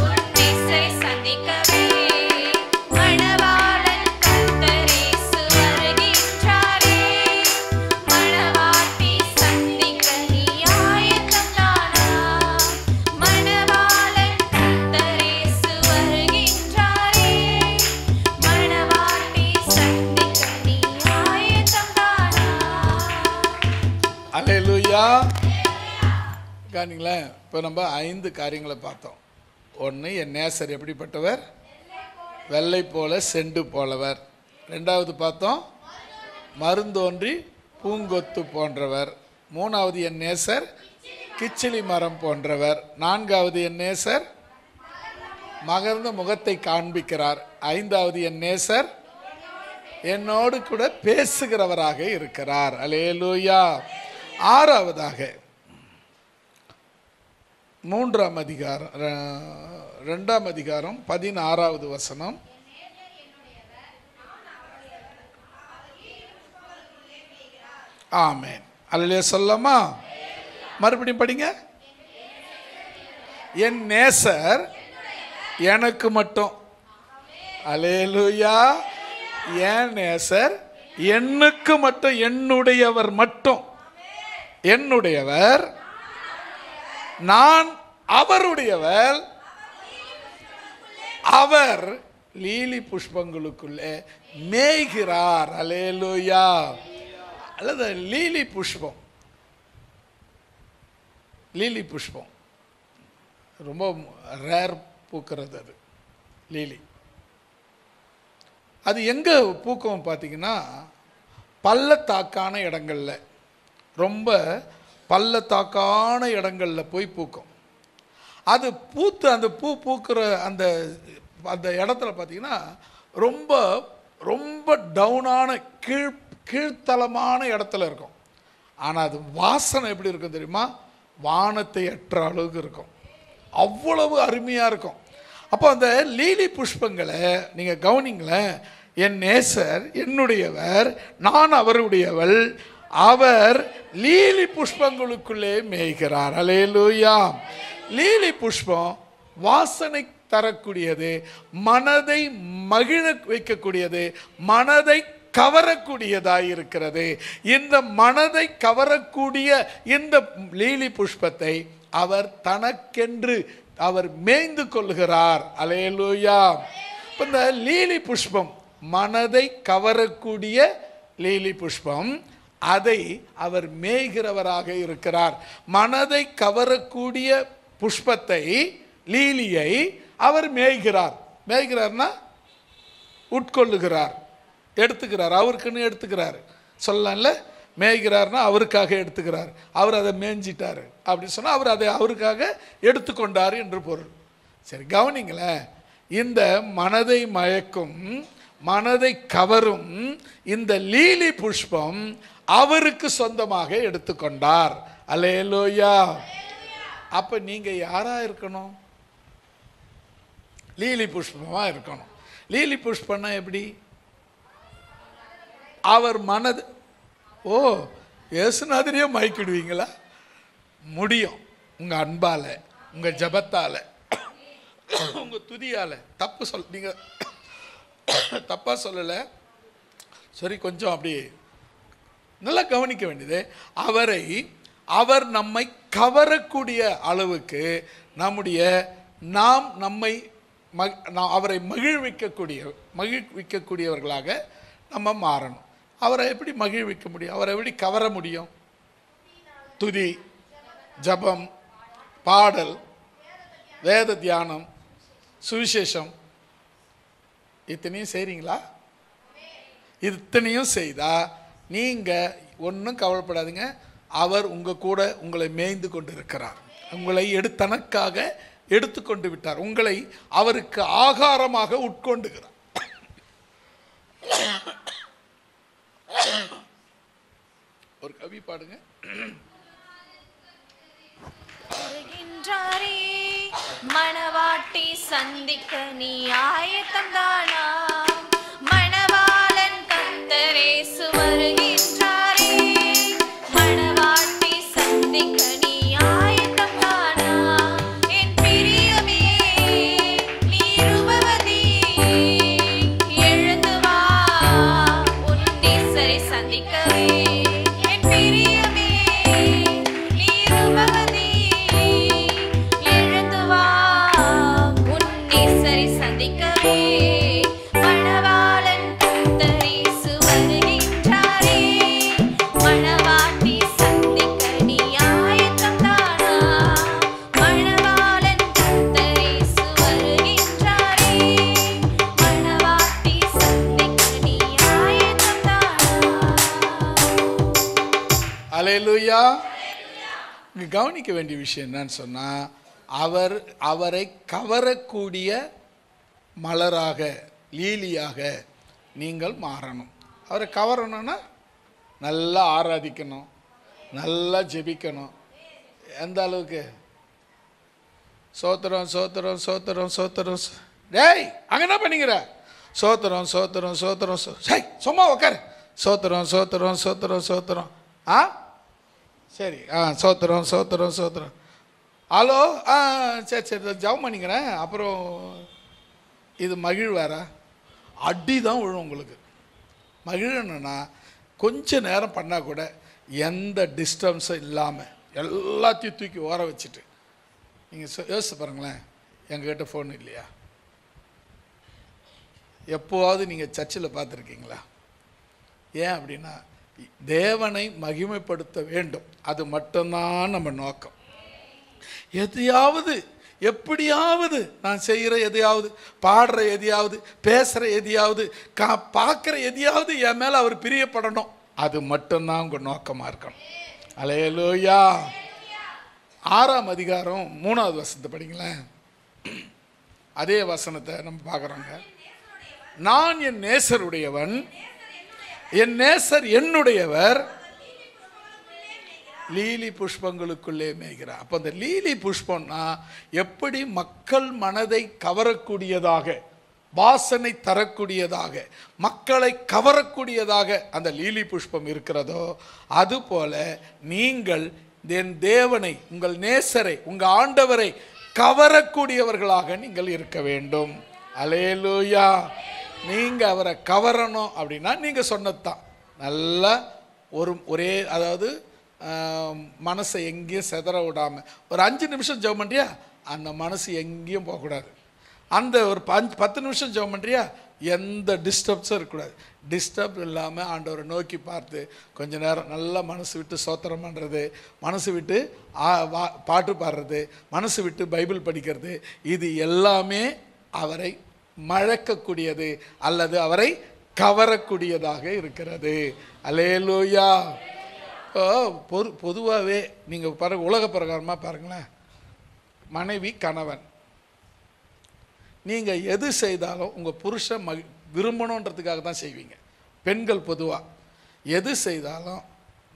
உன் நேசரை சந்திக்கவே, மணவாளன் கர்த்தர் இயேசு வருகின்றாரே, மணவாட்டி சந்திக்க நீ ஆயத்தம் தானா. மணவாளன் கர்த்தர் இயேசு வருகின்றாரே, மணவாட்டி சந்திக்க நீ ஆயத்தம் தானா. அல்லேலூயா. காணிங்களேன், இப்போ நம்ம 5 காரியங்களை பார்த்தோம். 1, என் நேசர் எப்படிப்பட்டவர்? வெள்ளை போல செண்டு போலவர். 2வது பார்த்தோம், மருந்தோன்றி பூங்கொத்து போன்றவர். 3வது என் நேசர் கிச்சிலி மரம் போன்றவர். 4வது என் நேசர் மகர்ந்த முகத்தை காண்பிக்கிறார். 5வது என் நேசர் என்னோடு கூட பேசுகிறவராக இருக்கிறார். அல்லேலூயா. 6வதாக 3ஆம் அதிகாரம் 2ஆம் அதிகாரம் 16வது வசனம். ஆமென். அல்லேலூயா சொல்லலாமா? மறுபடியும் படிங்க. என் நேசர் எனக்கு மட்டும். அல்லேலூயா. என் நேசர் எனக்கு மட்டும், என்னுடையவர் மட்டும். என்னுடையவர், நான் அவருடையவர். அவர் லீலி புஷ்பங்களுக்குள்ளே மேய்கிறார். அல்லேலூயா. அல்லது லீலி புஷ்பம், லீலி புஷ்பம் ரொம்ப ரேர் பூக்கிறது. அது லீலி. அது எங்கே பூக்கும் பார்த்தீங்கன்னா, பள்ளத்தாக்கான இடங்கள்ல, ரொம்ப பள்ளத்தாக்கான இடங்களில் போய் பூக்கும். அது பூத்து அந்த பூக்கிற அந்த அந்த இடத்துல பார்த்தீங்கன்னா ரொம்ப ரொம்ப டவுனான கீழ்த்தளமான இடத்துல இருக்கும். ஆனால் அது வாசனை எப்படி இருக்கும் தெரியுமா? வானத்தை எட்டுற அளவுக்கு இருக்கும். அவ்வளவு அருமையாக இருக்கும். அப்போ அந்த லீலி புஷ்பங்களை நீங்கள் கவனிங்களேன். என் நேசர் என்னுடையவர், நான் அவருடையவள். அவர் லீலி புஷ்பங்களுக்குள்ளே மேய்கிறார். அல்லேலூயா. லீலி புஷ்பம் வாசனை தரக்கூடியது, மனதை மகிழ வைக்கக்கூடியது, மனதை கவரக்கூடியதாய் இருக்கிறது. இந்த மனதை கவரக்கூடிய இந்த லீலி புஷ்பத்தை அவர் தனக்கென்று அவர் மேய்ந்து கொள்ளுகிறார். அல்லேலூயா. இப்போ இந்த லீலி புஷ்பம் மனதை கவரக்கூடிய லீலி புஷ்பம், அதை அவர் மேய்கிறவராக இருக்கிறார். மனதை கவரக்கூடிய புஷ்பத்தை, லீலியை அவர் மேய்கிறார். மேய்கிறார்னா உட்கொள்ளுகிறார், எடுத்துக்கிறார், அவருக்குன்னு எடுத்துக்கிறார். சொல்லலாம்ல, மேய்கிறார்னா அவருக்காக எடுத்துக்கிறார். அவர் அதை மேய்ஞ்சிட்டார் அப்படின்னு சொன்னால் அவர் அதை அவருக்காக எடுத்துக்கொண்டார் என்று பொருள். சரி, கவனிங்களேன். இந்த மனதை மயக்கும், மனதை கவரும் இந்த லீலி புஷ்பம் அவருக்கு சொந்தமாக எடுத்துக்கொண்டார். அல்லேலூயா. அப்ப நீங்க யாரா இருக்கணும்? லீலி புஷ்பமா இருக்கணும். லீலி புஷ்பம்னா எப்படி? அவர் மனது, ஓ இயேசுநாதரையே மயக்கிடுவீங்களா? முடியும். உங்க அன்பால, உங்க ஜபத்தால, உங்க துதியால. தப்பு நீங்க தப்பா சொல்லல. சரி, கொஞ்சம் அப்படி நல்லா கவனிக்க வேண்டியது. அவர் நம்மை கவரக்கூடிய அளவுக்கு நாம் நம்மை அவரை மகிழ்விக்கக்கூடியவர்களாக நம்ம மாறணும். அவரை எப்படி மகிழ்விக்க முடியும்? அவரை எப்படி கவர முடியும்? துதி, ஜபம், பாடல், வேத தியானம், சுவிசேஷம், இத்தனையும் செய்றீங்களா? இத்தனையும் செய்தா நீங்க ஒன்றும் கவலைப்படாதீங்க. அவர் கூட உங்களை மேய்ந்து கொண்டு இருக்கிறார். உங்களை தனக்காக எடுத்துக்கொண்டு விட்டார். உங்களை அவருக்கு ஆகாரமாக உட்கொண்டுகிறார். ஒரு கவி பாடுங்க. மணவாட்டி சந்திக்க நீ ஆயத்தம் தானா? மணவாளன் கர்த்தரேசு வருகின்றாரே. மணவாட்டி சந்திக்க நீ ஆயத்தம் தானா? என் பிரியமே நீ ரூபவதி, எழுந்து வா உன் நேசரை சந்திக்கவே. என் பிரியமே நீ ரூபவதி, எழுந்து வா உன் நேசரை சந்திக்கவே. மணவாளன் கர்த்தரேசு வருகின்றாரே. மணவாட்டி சந்திக்க நீ ஆயத்தம் தானா? மணவாளன் கர்த்தரேசு வருகின்றாரே. மணவாட்டி சந்திக்க நீ ஆயத்தம் தானா? அல்லேலூயா. இங்க கவனிக்க வேண்டிய விஷயம் என்னன்னு சொன்னா, அவரை கவரக்கூடிய மலராக, லீலியாக நீங்கள் மாறணும். அவரை கவரணும்னா நல்லா ஆராதிக்கணும், நல்லா ஜெபிக்கணும். எந்த அளவுக்கு? சோத்திரம் சோத்திரம் சோத்திரம் சோத்திரம். டேய், அங்க என்ன பண்ணிக்கிற? சோத்திரம் சோத்திரம் சோத்திரம். சும்மா உக்காரு. சோத்திரம் சோத்திரம் சோத்திரம் சோத்திரம். சரி, சோத்திரம் சோத்திரம் சோத்திரம். ஹலோ, சரி சரி, ஜெபம் பண்ணிக்கிறேன். அப்புறம் இது மகிழ்வாரா? அடி தான் விழும் உங்களுக்கு. மகிழணும்னா கொஞ்ச நேரம் பண்ணால் கூட எந்த டிஸ்டர்பன்ஸும் இல்லாமல் எல்லாத்தையும் தூக்கி ஓர வச்சுட்டு நீங்கள் யோசிச்சு பாருங்களேன். எங்ககிட்ட ஃபோன் இல்லையா? எப்போவாவது நீங்கள் சர்ச்சில் பார்த்துருக்கீங்களா? ஏன் அப்படின்னா, தேவனை மகிமைப்படுத்த வேண்டும். அது மட்டும்தான் நம்ம நோக்கம். எதையாவது, எப்படியாவது நான் செய்கிற எதையாவது, பாடுற எதையாவது, பேசுகிற எதையாவது, பார்க்குற எதையாவது என் மேலே அவர் பிரியப்படணும். அது மட்டும்தான் உங்கள் நோக்கமாக இருக்கணும். அல்லேலூயா. 6ஆம் அதிகாரம் 3வது வசனத்தை படிங்களேன். அதே வசனத்தை நம்ம பார்க்குறோங்க. நான் என் நேசருடையவன், என் நேசர் என்னுடையவர், லீலி புஷ்பங்களுக்குள்ளே மேய்கிறார். அப்போ அந்த லீலி புஷ்பம்னா எப்படி மக்கள் மனதை கவரக்கூடியதாக, வாசனை தரக்கூடியதாக, மக்களை கவரக்கூடியதாக அந்த லீலி புஷ்பம் இருக்கிறதோ, அதுபோல நீங்கள் என் தேவனை, உங்கள் நேசரை, உங்கள் ஆண்டவரை கவரக்கூடியவர்களாக நீங்கள் இருக்க வேண்டும். அல்லேலூயா. நீங்கள் அவரை கவரணும் அப்படின்னா நீங்கள் சொன்னதுதான். நல்லா ஒரே, அதாவது மனசை எங்கேயும் செதற விடாமல் ஒரு 5 நிமிஷம் ஜெபம் பண்ணுறியா, அந்த மனசு எங்கேயும் போகக்கூடாது. அந்த ஒரு 10 நிமிஷம் ஜெபம் பண்ணுறியா, எந்த டிஸ்டர்ப்ஸும் இருக்கக்கூடாது. டிஸ்டர்ப் இல்லாமல் ஆண்டவரை நோக்கி பார்த்து கொஞ்ச நேரம் நல்லா மனசு விட்டு ஸ்தோத்திரம் பண்ணுறது, மனசு விட்டு பாட்டு பாடுறது, மனசு விட்டு பைபிள் படிக்கிறது, இது எல்லாமே அவரை மழக்கக்கூடியது அல்லது அவரை கவரக்கூடியதாக இருக்கிறது. அல்லேலூயா. பொதுவாகவே நீங்கள் பாருங்கள், உலக பிரகாரமாக பாருங்களேன், மனைவி கணவன் நீங்கள் எது செய்தாலும் உங்கள் புருஷன் விரும்பணுன்றதுக்காக தான் செய்வீங்க. பெண்கள் பொதுவாக எது செய்தாலும்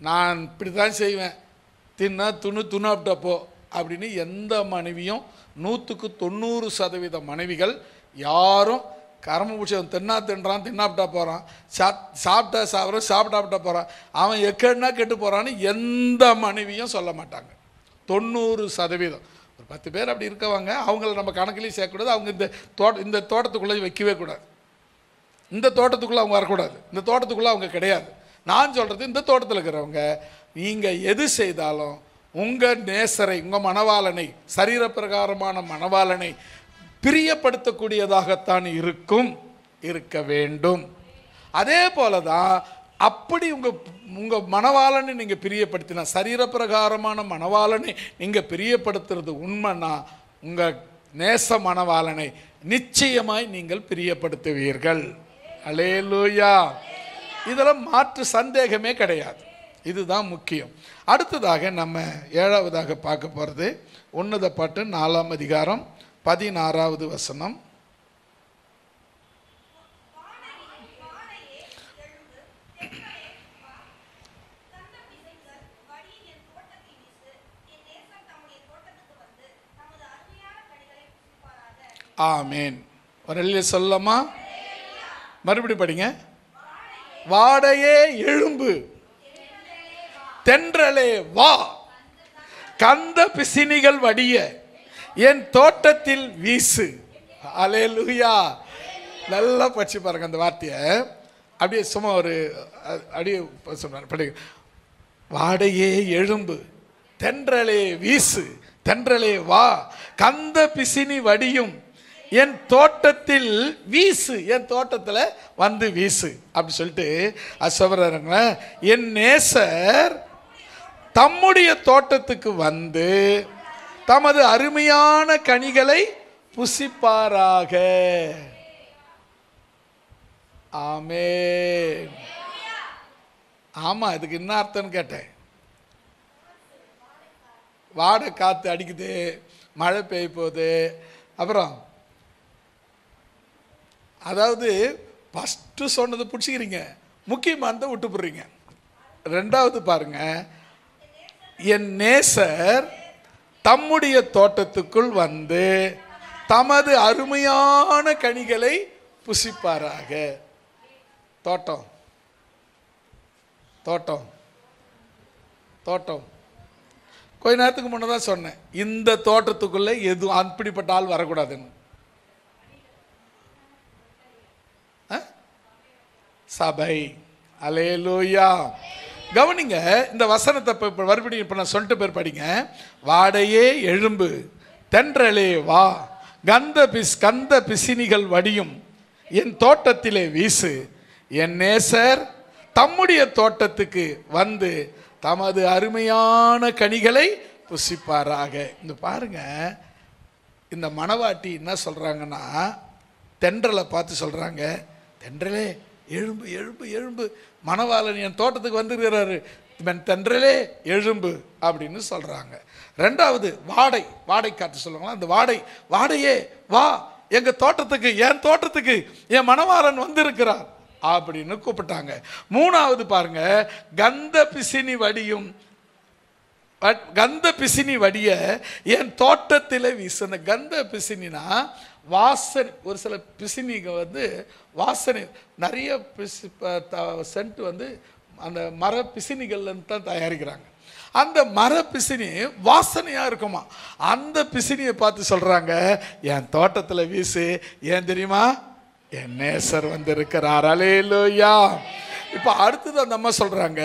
நான் இப்படி தான் செய்வேன், துணாப்டப்போ அப்படின்னு எந்த மனைவியும் 100% மனைவிகள் யாரும் கரமபூஷம் தின்னாப்டா போகிறான், சாப்பிட்டா சாப்பிடாப்டா போகிறான், அவன் எக்கன்னா கெட்டு போகிறான்னு எந்த மனைவியும் சொல்ல மாட்டாங்க. 90%. ஒரு 10 பேர் அப்படி இருக்கவங்க, அவங்கள நம்ம கணக்கிலையும் சேர்க்கக்கூடாது. அவங்க இந்த தோட்டத்துக்குள்ளே வைக்கவே கூடாது. இந்த தோட்டத்துக்குள்ளே அவங்க வரக்கூடாது. இந்த தோட்டத்துக்குள்ளே அவங்க கிடையாது. நான் சொல்கிறது, இந்த தோட்டத்தில் இருக்கிறவங்க நீங்கள் எது செய்தாலும் உங்கள் நேசரை, உங்கள் மணவாளனை, சரீரப்பிரகாரமான மணவாளனை பிரியப்படுத்தக்கூடியதாகத்தான் இருக்க வேண்டும். அதே போல தான் அப்படி உங்கள் மணவாளனை நீங்கள் பிரியப்படுத்தினா, சரீரப்பிரகாரமான மணவாளனை நீங்கள் பிரியப்படுத்துறது உண்மைன்னா உங்கள் நேச மணவாளனை நிச்சயமாய் நீங்கள் பிரியப்படுத்துவீர்கள். அல்லேலூயா. இதெல்லாம் மாற்று சந்தேகமே கிடையாது. இதுதான் முக்கியம். அடுத்ததாக நம்ம 7வதாக பார்க்க போகிறது உன்னத பாட்டு 4ஆம் அதிகாரம் 16வது வசனம். ஆமேன். ஒரு சொல்லமா, மறுபடி படிங்க. வாடையே எழும்பு, தென்றலே வா, கந்த பிசினிகள் வடிய என் தோட்டத்தில் வீசு. அல்லேலூயா. நல்லா படிச்சு பாருங்க அந்த வார்த்தையை. அப்படியே சும்மா ஒரு அப்படியே சொன்னார், படி. வாடையே எழும்பு, தென்றலே வீசு, தென்றலே வா, கந்த பிசினி வடியும் என் தோட்டத்தில் வீசு, என் தோட்டத்தில் வந்து வீசு அப்படி சொல்லிட்டு அது சொல்றாருங்க. என் நேசர் தம்முடைய தோட்டத்துக்கு வந்து தமது அருமையான கனிகளை புசிப்பாராக. ஆமென். ஆமா, இதுக்கு என்ன அர்த்தம்னு கேட்டேன். வாடை காற்று அடிக்குது, மழை பெய்ய போகுது, அப்புறம் அதாவது ஃபஸ்ட்டு சொன்னது பிடிச்சிக்கிறீங்க, முக்கியமானதை விட்டு போடுறீங்க. 2வது பாருங்க, என் நேசர் தம்முடைய தோட்டத்துக்குள் வந்து தமது அருமையான கனிகளை புசிப்பாராக. தோட்டம் தோட்டம் தோட்டம் கொஞ்ச நேரத்துக்கு முன்னே தான் சொன்னேன், இந்த தோட்டத்துக்குள்ளே எதுவும் அப்படிப்பட்ட ஆள் வரக்கூடாதுன்னு. சபை. அல்லேலூயா. கவனிங்க இந்த வசனத்தை மறுபடியும் இப்போ நான் சொல்லிட்டு பேர் படிங்க. வாடையே எழும்பு, தென்றலே வா, கந்த பிசினிகள் வடியும் என் தோட்டத்திலே வீசு, என் நேசர் தம்முடைய தோட்டத்துக்கு வந்து தமது அருமையான கனிகளை புசிப்பாராக. இந்த பாருங்க, இந்த மணவாட்டி என்ன சொல்றாங்கன்னா, தென்றலை பார்த்து சொல்றாங்க, தென்றலே எழும்பு எழும்பு எழும்பு, மணவாளன் என் தோட்டத்துக்கு வந்துருக்கிறாரு, தென்றலே எழும்பு அப்படின்னு சொல்றாங்க. 2வது வாடை காத்து சொல்லுவாங்களா, அந்த வாடையே வா, எங்க தோட்டத்துக்கு, என் தோட்டத்துக்கு என் மணவாளன் வந்திருக்கிறார் அப்படின்னு கூப்பிட்டாங்க. 3வது பாருங்க, கந்த பிசினி வடிய என் தோட்டத்தில் வீசின. கந்த பிசினா வாசனை. ஒரு சில பிசினிங்க வந்து வாசனை, நிறைய சென்ட் வந்து அந்த மர பிசினிகள்லேருந்து தான் தயாரிக்கிறாங்க. அந்த மர பிசினி வாசனையாக இருக்குமா, அந்த பிசினியை பார்த்து சொல்கிறாங்க, என் தோட்டத்தில் வீசு. ஏன் தெரியுமா, என் நேசர் வந்து இருக்கிறார். அல்லேலூயா. இப்போ அடுத்தது அந்த அம்மா சொல்கிறாங்க,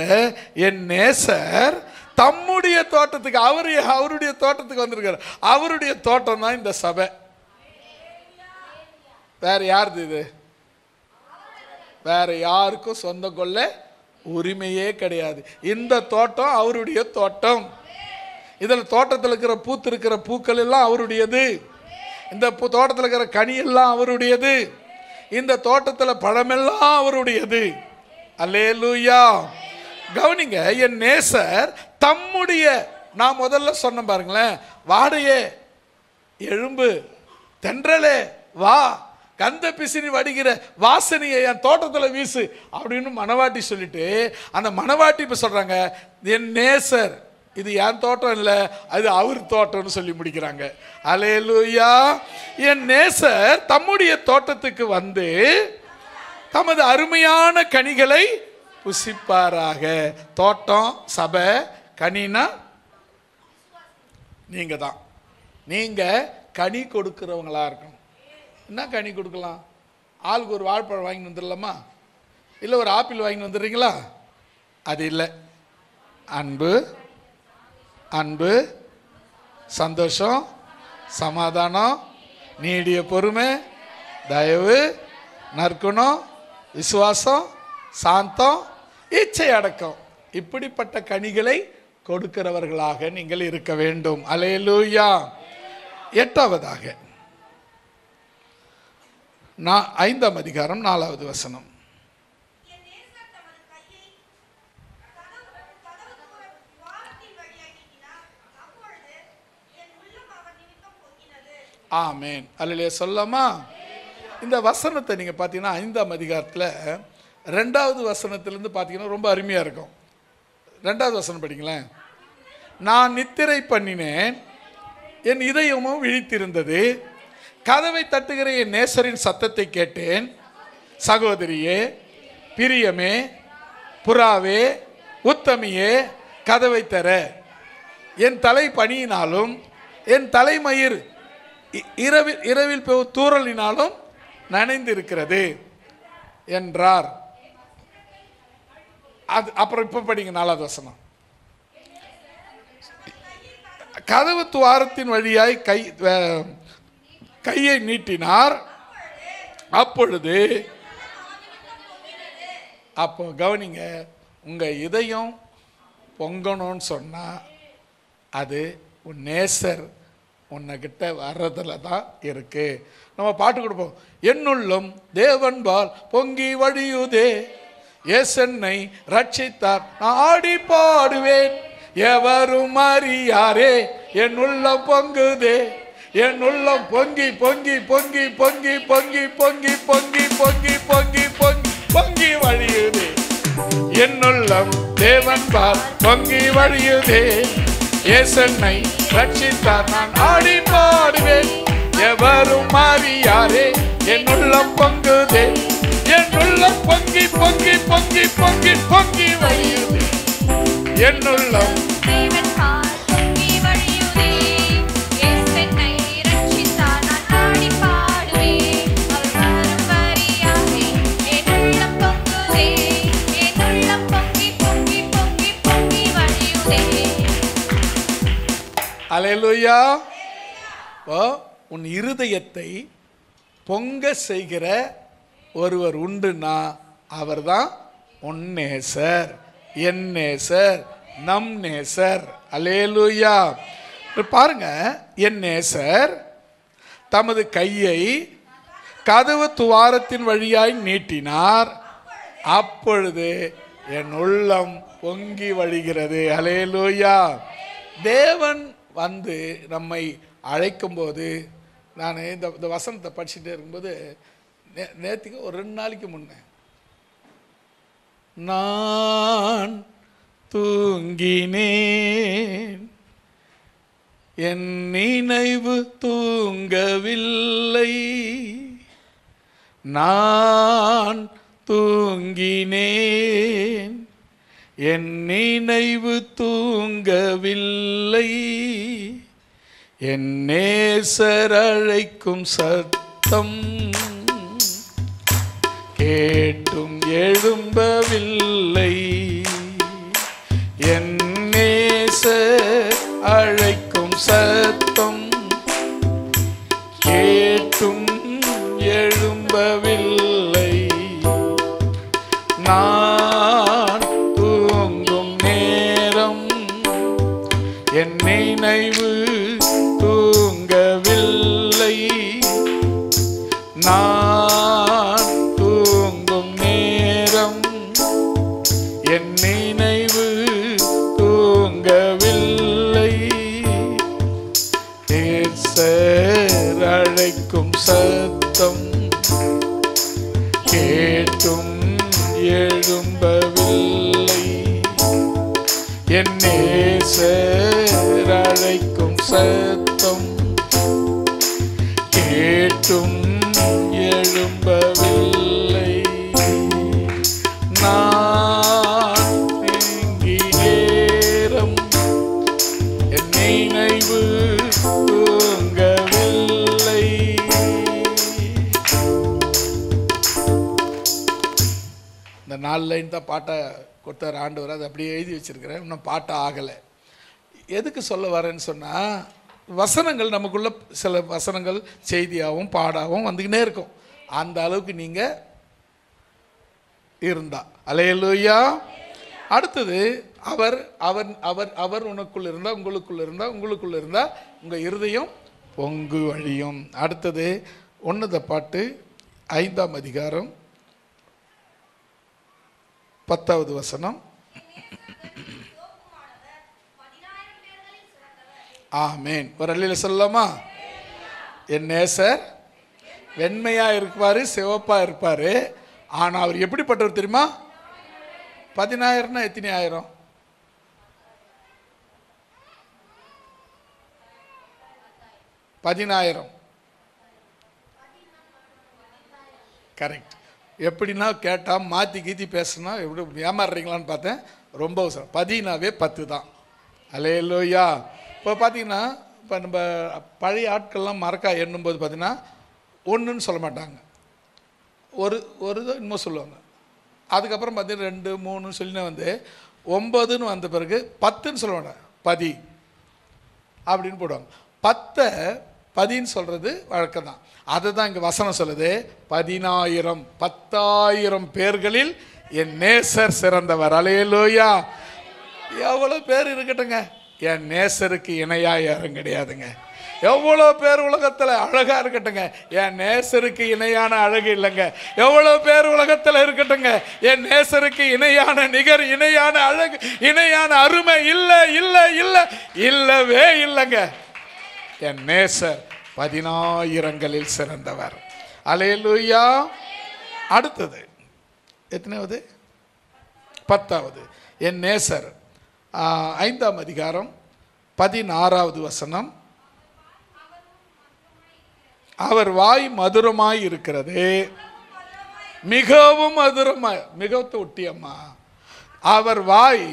என் நேசர் தம்முடைய தோட்டத்துக்கு, அவருடைய தோட்டத்துக்கு வந்திருக்காரு. அவருடைய தோட்டம் தான் இந்த சபை. வேற யாருது இது? வேற யாருக்கும் சொந்தம் கொள்ள உரிமையே கிடையாது. இந்த தோட்டம் அவருடைய தோட்டம். இதில் தோட்டத்தில் இருக்கிற பூத்திருக்கிற பூக்கள் எல்லாம் அவருடையது. இந்த தோட்டத்தில் இருக்கிற கனி எல்லாம் அவருடையது. இந்த தோட்டத்தில் பழமெல்லாம் அவருடையது. அல்லேலூயா. கவனிங்க, என் நேசர் தம்முடைய, நான் முதல்ல சொன்ன பாருங்களேன், வாடையே எழும்பு, தென்றலே வா, கந்த பிசினி வடிகிற வாசனையை என் தோட்டத்தில் வீசு அப்படின்னு மணவாட்டி சொல்லிட்டு, அந்த மணவாட்டி இப்போ சொல்றாங்க, என் நேசர், இது என் தோட்டம் இல்லை, அது அவர் தோட்டம்னு சொல்லி முடிக்கிறாங்க. அல்லேலூயா. என் நேசர் தம்முடைய தோட்டத்துக்கு வந்து தமது அருமையான கனிகளை புசிப்பாராக. தோட்டம், சபை, கனினா நீங்க தான். நீங்க கனி கொடுக்கிறவங்களா இருக்கணும். என்ன கனி கொடுக்கலாம்? ஆளுக்கு ஒரு வாழைப்பழம் வாங்கி வந்துடலாமா? இல்லை ஒரு ஆப்பிள் வாங்கி வந்துடுறீங்களா? அது இல்லை. அன்பு, அன்பு, சந்தோஷம், சமாதானம், நீடிய பொறுமை, தயவு, நற்குணம், விசுவாசம், சாந்தம், இச்சை அடக்கம், இப்படிப்பட்ட கனிகளை கொடுக்கிறவர்களாக நீங்கள் இருக்க வேண்டும். அல்லேலூயா. 8வதாக 5ஆம் அதிகாரம் 4வது வசனம். ஆமேன். அல்லேலூயா சொல்லலாமா? இந்த வசனத்தை நீங்க பார்த்தீங்கன்னா 5ஆம் அதிகாரத்தில் 2வது வசனத்திலிருந்து பார்த்தீங்கன்னா ரொம்ப அருமையா இருக்கும். 2வது வசனம் படிங்களேன். நான் நித்திரை பண்ணினேன், என் இதயமும் விழித்திருந்தது, கதவை தட்டுகிற என் நேசரின் சத்தத்தை கேட்டேன். சகோதரியே, பிரியமே, புறாவே, உத்தமியே, கதவை தர. என் தலை பனியினாலும் என் தலைமயிர் இரவில் தூறலினாலும் நனைந்திருக்கிறது என்றார். அது அப்புறம் இப்ப படிங்க 4வது வசனம். கதவு துவாரத்தின் வழியாய் கையை நீட்டினார். அப்பொழுது, அப்போ கவனிங்க, உங்க இதயம் பொங்கணும்னு சொன்னா அது உன் நேசர் உன்கிட்ட வர்றதுல தான் இருக்கு. நம்ம பாட்டு கொடுப்போம். என்னுள்ளும் தேவன்பால் பொங்கி வழியுதே, ஏசென்னை ரட்சித்தார், நான் ஆடி பாடுவேன், எவரும் அறியாரே, என் உள்ளம் பொங்குதே, என் உள்ளம் பொங்கி பொங்கி பொங்கி பொங்கி பொங்கி பொங்கி பொங்கி பொங்கி பொங்கி பொங்கி பொங்கி வழியுதே. என்னுள்ளம் தேவன்பால் பொங்கி வழியுதே, ஏசென்னை ரட்சித்தார், நான் ஆடி பாடுவேன், எவரும் அறியாரே, என் உள்ளம் பொங்குதே, என் உள்ளம் பொங்கி பொங்கி பொங்கி பொங்கி பொங்கி வழியுதே. என் உள்ளம் தேவன்பால் பொங்கி வழியுதே, ஏசென்னை ரட்சித்தார், நான் ஆடி பாடுவேன், அவர் அறியாரே, என் உள்ளம் பொங்குதே, என் உள்ளம் பொங்கி பொங்கி பொங்கி பொங்கி வழியுதே. அல்லேலூயா. உன் இருதயத்தை பொங்க செய்கிற ஒருவர் உண்டுன்னா அவர்தான் உன் நேசர், என் நேசர், நம் நேசர். அல்லேலூயா. பாருங்க, என் நேசர் தமது கையை கதவு துவாரத்தின் வழியாய் நீட்டினார். அப்பொழுது என் உள்ளம் பொங்கி வழிகிறது. அல்லேலூயா. தேவன் வந்து நம்மை அழைக்கும் போது, நான் இந்த வசனத்தை படிச்சுட்டே இருக்கும்போது நேற்றுக்கு ஒரு 2 நாளைக்கு முன்னே, நான் தூங்கினேன், என் நினைவு தூங்கவில்லை, நான் தூங்கினேன், என் நினைவு தூங்கவில்லை, என் நேசர் அழைக்கும் சத்தம் கேட்டும் எழும்பவில்லை, என் நேசர் எழும்பவில்லை. நான் தூங்கும் நேரம் என் நினைவு தூங்கவில்லை. நான் தூங்கும் நேரம் என் நினைவு தூங்கவில்லை. நேசர் அழைக்கும் சத்தம் கேட்டும் எழும்பவில்லை. என் நேசர் அழைக்கும் சத்தம் கேட்டும் எழும்பவில்லை. நான் நீங்கி நேரம் என் நினைவு தூங்கவில்லை. இந்த 4 லைன் தான் பாட்டை கொடுத்தார் ஆண்டவர். அதை அப்படியே எழுதி வச்சிருக்கிறேன். இன்னும் பாட்டை ஆகலை. எதுக்கு சொல்ல வரேன்னு சொன்னால், வசனங்கள் நமக்குள்ள சில வசனங்கள் செய்தியாகவும் பாடாகவும் வந்துக்கினே இருக்கும். அந்த அளவுக்கு நீங்கள் இருந்தா அல்லேலூயா. அடுத்தது அவர் அவர் அவர் அவர் உனக்குள்ள இருந்தால், உங்களுக்குள்ள இருந்தால், உங்களுக்குள்ள இருந்தால் உங்கள் இருதயம் பொங்கு வழியும். அடுத்தது உன்னத பாட்டு 5ஆம் அதிகாரம் 10வது வசனம். ஆமேன். ஒரு அல்லேலூயா சொல்லலாமா? என் நேசர் வெண்மையா இருப்பாரு, சிவப்பா இருப்பாரு. ஆனா அவர் எப்படிப்பட்டவர் தெரியுமா? 10,000னா எத்தனை ஆயிரம்? 10,000. கரெக்ட். எப்படின்னா கேட்டால் மாற்றி கீத்தி பேசுனா எப்படி ஏமாறுறீங்களான்னு பார்த்தேன். ரொம்ப அவசரம். 10னாவே 10 தான். அல்லேலூயா. இப்போ பார்த்தீங்கன்னா, இப்போ நம்ம பழைய ஆட்கள்லாம் மறக்கா எண்ணும்போது பார்த்தீங்கன்னா 1ன்னு சொல்ல மாட்டாங்க, ஒரு இன்னும் சொல்லுவாங்க. அதுக்கப்புறம் பார்த்தீங்கன்னா 2, 3 சொல்லினா வந்து 9ன்னு வந்த பிறகு 10ன்னு சொல்ல மாட்டாங்க, 10 அப்படின்னு போடுவாங்க. 10 10ன்னு சொல்கிறது வழக்கம் தான். அதை தான் இங்கே வசனம் சொல்லுது. 10,000 10,000 பேர்களில் என் நேசர் சிறந்தவர். அல்லேலூயா. எவ்வளோ பேர் இருக்கட்டுங்க, என் நேசருக்கு இணையாக யாரும் கிடையாதுங்க. எவ்வளோ பேர் உலகத்தில் அழகாக இருக்கட்டுங்க, என் நேசருக்கு இணையான அழகு இல்லைங்க. எவ்வளோ பேர் உலகத்தில் இருக்கட்டுங்க, என் நேசருக்கு இணையான நிகர், இணையான அழகு, இணையான அருமை இல்லை இல்லை இல்லை இல்லவே இல்லைங்க. என் நேசர் 10,000ங்களில் சிறந்தவர். அல்லேலூயா. அடுத்தது எத்தனாவது? 10வது. என் நேசர் 5ஆம் அதிகாரம் 16வது வசனம். அவர் வாய் மதுரமாய் இருக்கிறது, மிகவும் மதுரமாய். மிகத்தை ஒட்டியம்மா, அவர் வாய்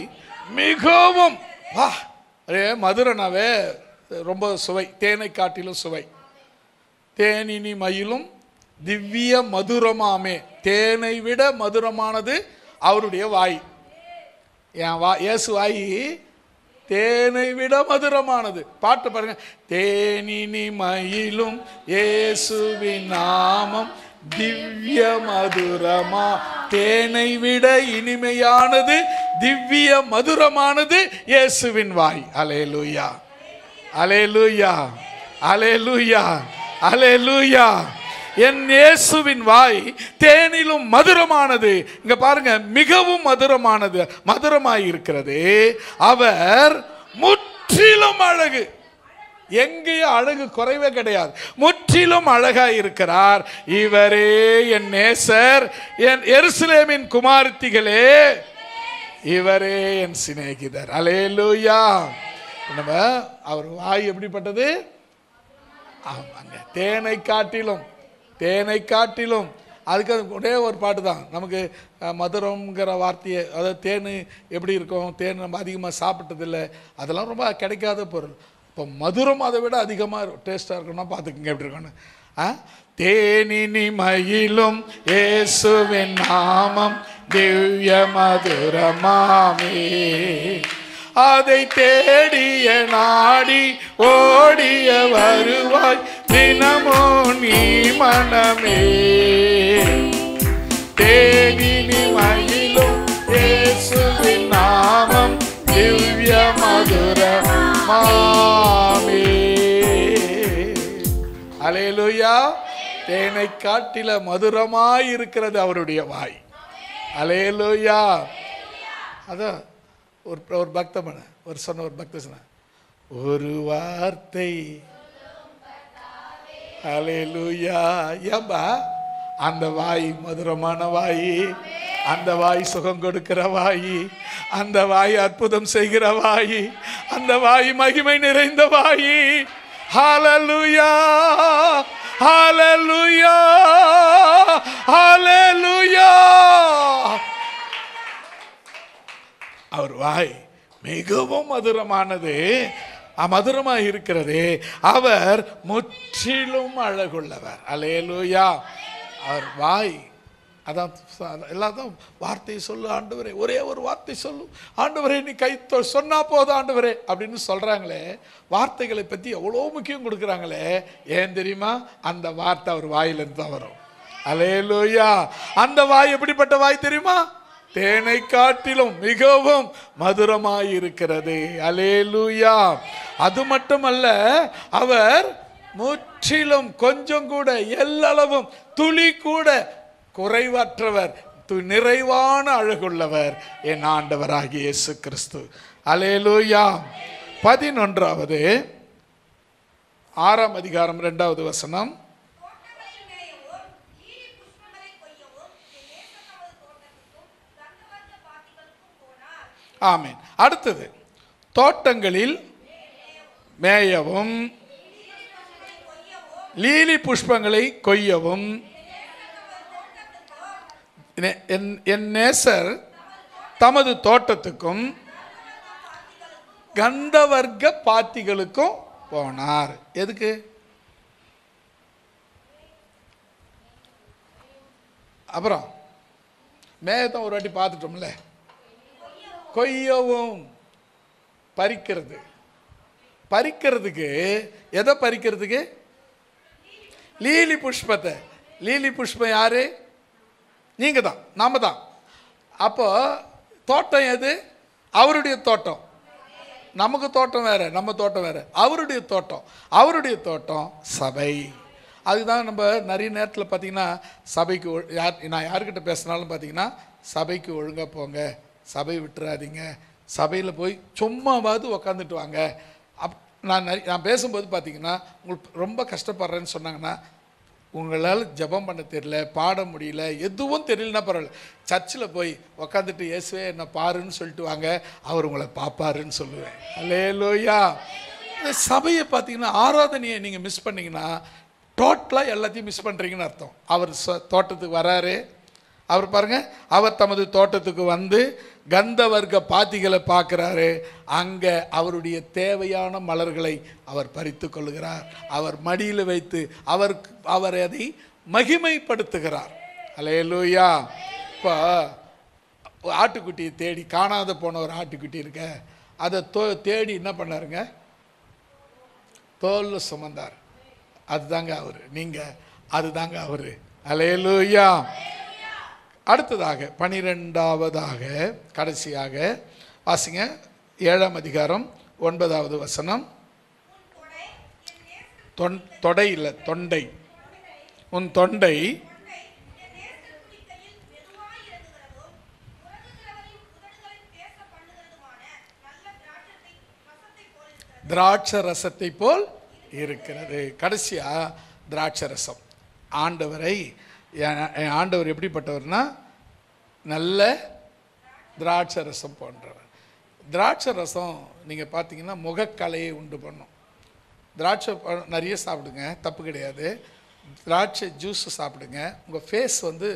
மிகவும் வா மதுரனாவே ரொம்ப சுவை, தேனை காட்டிலும் சுவை. தேனினி மயிலும் திவ்ய மதுரமாமே. தேனை விட மதுரமானது அவருடைய வாய். என் இயேசு வாய் தேனை விட மதுரமானது. பாட்டு பாருங்க. தேனினி மயிலும் இயேசுவின் நாமம் திவ்ய மதுரமா. தேனை விட இனிமையானது, திவ்ய மதுரமானது இயேசுவின் வாய். அல்லேலூயா, அல்லேலூயா, அல்லேலூயா, அல்லேலூயா. என் இயேசுவின் வாய் தேனிலும் மதுரமானது. இங்க பாருங்க, மிகவும் மதுரமானது, மதுரமாய் இருக்கிறது. அவர் முற்றிலும் அழகு. எங்கேயும் அழகு குறைவே கிடையாது, முற்றிலும் அழகாய் இருக்கிறார். இவரே என் நேசர், என் எருசலேமின் குமாரத்திகளே, இவரே என் சிநேகிதர். அல்லேலூயா. நம்ம அவர் வாய் எப்படிப்பட்டது? ஆமாங்க, தேனை காட்டிலும், தேனை காட்டிலும். அதுக்கு ஒரே ஒரு பாட்டு தான் நமக்கு மதுரம்ங்கிற வார்த்தையை, அதாவது தேன் எப்படி இருக்கும், தேன் நம்ம அதிகமாக சாப்பிட்டதில்லை, அதெல்லாம் ரொம்ப கிடைக்காத பொருள். இப்போ மதுரம் அதை விட அதிகமாக டேஸ்ட்டாக இருக்கணும்னா பார்த்துக்குங்க எப்படி இருக்குன்னு. தேனினி மயிலும் இயேசுவின் நாமம் திவ்ய மதுரமாமே. அதை தேடிய நாடி ஓடிய வருவாய் தினமோ நீ மனமே. தேனினி மயிலும் இயேசுவின் நாமம் திவ்ய மதுரமாமே. அல்லேலூயா. தேனை காட்டில மதுரமாய் இருக்கிறது அவருடைய வாய். அல்லேலூயா. அதான் ஒரு பக்தமான ஒரு பக்த சொன்ன ஒரு வார்த்தை. அல்லேலூயா. ஏம்பா அந்த வாய் மதுரமான வாய், அந்த வாய் சுகம் கொடுக்கிற வாய், அந்த வாய் அற்புதம் செய்கிற வாய், அந்த வாய் மகிமை நிறைந்த வாய். ஹல்லேலூயா, ஹல்லேலூயா, ஹல்லேலூயா. அவர் வாய் மிகவும் மதுரமானது, மதுரமாக இருக்கிறது. அவர் முற்றிலும் அழகுள்ளவர். அல்லேலூயா. அவர் வாய் அதான் எல்லாத்தையும் வார்த்தையை சொல்லு ஆண்டவரே, ஒரே ஒரு வார்த்தை சொல்லு ஆண்டவரே, நீ கை சொன்னா போதும் ஆண்டவரே அப்படின்னு சொல்றாங்களே. வார்த்தைகளை பற்றி எவ்வளோ முக்கியம் கொடுக்குறாங்களே. ஏன் தெரியுமா? அந்த வார்த்தை அவர் வாயிலிருந்து தான் வரும். அல்லேலூயா. அந்த வாய் எப்படிப்பட்ட வாய் தெரியுமா? தேனை காட்டிலும் மிகவும் மதுரமாய் இருக்கிறது. அல்லேலூயா. அது மட்டுமல்ல, அவர் முற்றிலும் கொஞ்சம் கூட எல்லளவும் துளி கூட குறைவற்றவர், நிறைவான அழகுள்ளவர் என் ஆண்டவராகிய இயேசு கிறிஸ்து. அல்லேலூயா. 11வது 6ஆம் அதிகாரம் 2வது வசனம். ஆமென். அடுத்தது, தோட்டங்களில் மேயவும் லீலி புஷ்பங்களை கொய்யவும் என் நேசர் தமது தோட்டத்துக்கும் கந்தவர்க்க பாத்திகளுக்கும் போனார். எதுக்கு? அப்புறம் மேயத்தை ஒரு வாட்டி பார்த்துட்டோம்ல. கொய்யவும், பறிக்கிறது. பறிக்கிறதுக்கு எதை பறிக்கிறதுக்கு? லீலி புஷ்பத்தை. லீலி புஷ்பம் யாரு? நீங்க தான், நாம தான். அப்போ தோட்டம் எது? அவருடைய தோட்டம். நமக்கு தோட்டம் வேற, நம்ம தோட்டம் வேற. அவருடைய தோட்டம், அவருடைய தோட்டம் சபை. அதுதான் நம்ம நிறைய நேரத்தில் பார்த்தீங்கன்னா சபைக்கு நான் யார்கிட்ட பேசினாலும் பார்த்தீங்கன்னா சபைக்கு ஒழுங்காக போங்க, சபை விட்டுறாதீங்க, சபையில் போய் சும்மாவாவது உக்காந்துட்டு வாங்க. நான் பேசும்போது பார்த்தீங்கன்னா உங்களுக்கு ரொம்ப கஷ்டப்படுறேன்னு சொன்னாங்கன்னா, உங்களால் ஜெபம் பண்ண தெரியல, பாட முடியல, எதுவும் தெரியலன்னா பரவாயில்ல, சர்ச்சில் போய் உக்காந்துட்டு இயேசுவே என்ன பாருன்னு சொல்லிட்டு வாங்க, அவர் உங்களை பார்ப்பாருன்னு சொல்லுவேன். அல்லேலூயா. இந்த சபையை பார்த்தீங்கன்னா ஆராதனையை நீங்கள் மிஸ் பண்ணிங்கன்னா டோட்டலாக எல்லாத்தையும் மிஸ் பண்ணுறீங்கன்னு அர்த்தம். அவர் தோட்டத்துக்கு வராரு. அவர் பாருங்க, அவர் தமது தோட்டத்துக்கு வந்து கந்தவர்க்க பாத்திகளை பார்க்குறாரு. அங்கே அவருடைய தேவையான மலர்களை அவர் பறித்து கொள்கிறார். அவர் மடியில் வைத்து அவர் அதை மகிமைப்படுத்துகிறார். அல்லேலூயா. இப்போ ஆட்டுக்குட்டியை தேடி காணாத போன ஒரு ஆட்டுக்குட்டி இருக்க, அதை தேடி என்ன பண்ணாருங்க? தோல்ல சுமந்தார். அதுதாங்க அவர். நீங்கள் அதுதாங்க அவர். அல்லேலூயா. அடுத்ததாக 12வதாக கடைசியாக வாசிங்க, 7ஆம் அதிகாரம் 9வது வசனம். தொடை இல்லை, தொண்டை. உன் தொண்டை திராட்சை ரசத்தை போல் இருக்கிறது. கடைசியா திராட்சை ரசம். ஆண்டவரை ஆண்டவர் எப்படிப்பட்டவர்னா நல்ல திராட்சை ரசம் போன்றவர். திராட்சை ரசம் நீங்கள் பார்த்தீங்கன்னா முகக்கலையை உண்டு பண்ணும். திராட்சை நிறைய சாப்பிடுங்க, தப்பு கிடையாது. திராட்சை ஜூஸ் சாப்பிடுங்க, உங்கள் ஃபேஸ் வந்து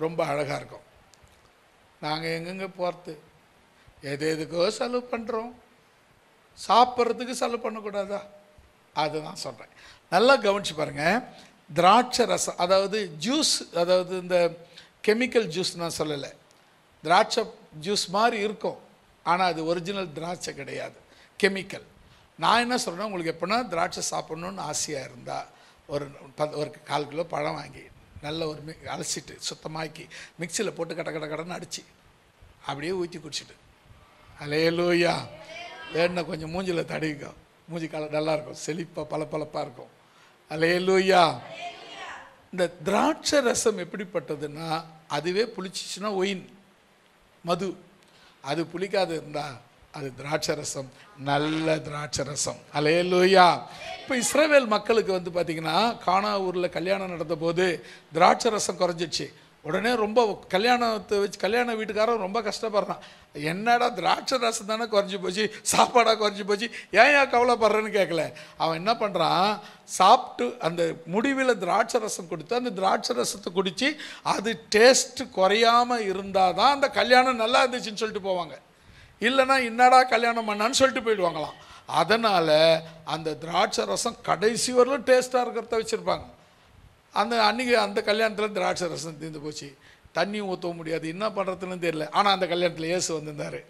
ரொம்ப அழகாக இருக்கும். நாங்கள் எங்கெங்கே போகிறது, எதுக்கோ செலவு பண்ணுறோம், சாப்பிட்றதுக்கு செலவு பண்ணக்கூடாதா? அதுதான் சொல்கிறேன். நல்லா கவனிச்சு பாருங்கள். திராட்சை ரசம், அதாவது ஜூஸ், அதாவது இந்த கெமிக்கல் ஜூஸ் நான் சொல்லலை, திராட்சை ஜூஸ் மாதிரி இருக்கும். ஆனால் அது ஒரிஜினல் திராட்சை கிடையாது, கெமிக்கல். நான் என்ன சொல்கிறேன்னா, உங்களுக்கு எப்போனா திராட்சை சாப்பிட்ணுன்னு ஆசையாக இருந்தால் ஒரு 1/4 கிலோ பழம் வாங்கி நல்ல ஒரு அலசிட்டு சுத்தமாக்கி மிக்சியில் போட்டு கடன்னு அடித்து அப்படியே ஊற்றி குடிச்சிட்டு அல்லேலூயா வேணுன்னா கொஞ்சம் மூஞ்சில் தடவிக்கோ, மூஞ்சி காலம் நல்லாயிருக்கும், செழிப்பாக பளபளப்பாக இருக்கும். அல்லேலூயா. இந்த திராட்சை ரசம் எப்படிப்பட்டதுன்னா, அதுவே புளிச்சிச்சுன்னா ஒயின் மது, அது புளிக்காது இருந்தால் அது திராட்சை ரசம், நல்ல திராட்சை ரசம். அல்லேலூயா. இப்போ இஸ்ரவேல் மக்களுக்கு வந்து பார்த்திங்கன்னா, கானா ஊரில் கல்யாணம் நடந்த போது திராட்சை ரசம் குறைஞ்சிடுச்சு. உடனே ரொம்ப கல்யாணத்தை வச்சு கல்யாண வீட்டுக்காரன் ரொம்ப கஷ்டப்படுறான். என்னடா திராட்சை ரசம் தானே குறைஞ்சி போச்சு, சாப்பாடாக குறைஞ்சி போச்சு, ஏன் கவலைப்படுறேன்னு கேட்கல. அவன் என்ன பண்ணுறான், சாப்பிட்டு அந்த முடிவில் திராட்சை ரசம் கொடுத்து அந்த திராட்சை ரசத்தை குடித்து அது டேஸ்ட்டு குறையாமல் இருந்தால் தான் அந்த கல்யாணம் நல்லா இருந்துச்சுன்னு சொல்லிட்டு போவாங்க. இல்லைன்னா என்னடா கல்யாணம் பண்ணான்னு சொல்லிட்டு போயிடுவாங்களாம். அதனால் அந்த திராட்சை ரசம் கடைசி வரலும் டேஸ்ட்டாக இருக்கிறத வச்சுருப்பாங்க. அன்றைக்கி அந்த கல்யாணத்தில் திராட்சை ரசம் தீர்ந்து போச்சு, தண்ணியும் ஊற்றவும் முடியாது, என்ன பண்ணுறதுன்னு தெரியல. ஆனால் அந்த கல்யாணத்தில் இயேசு வந்திருந்தார்.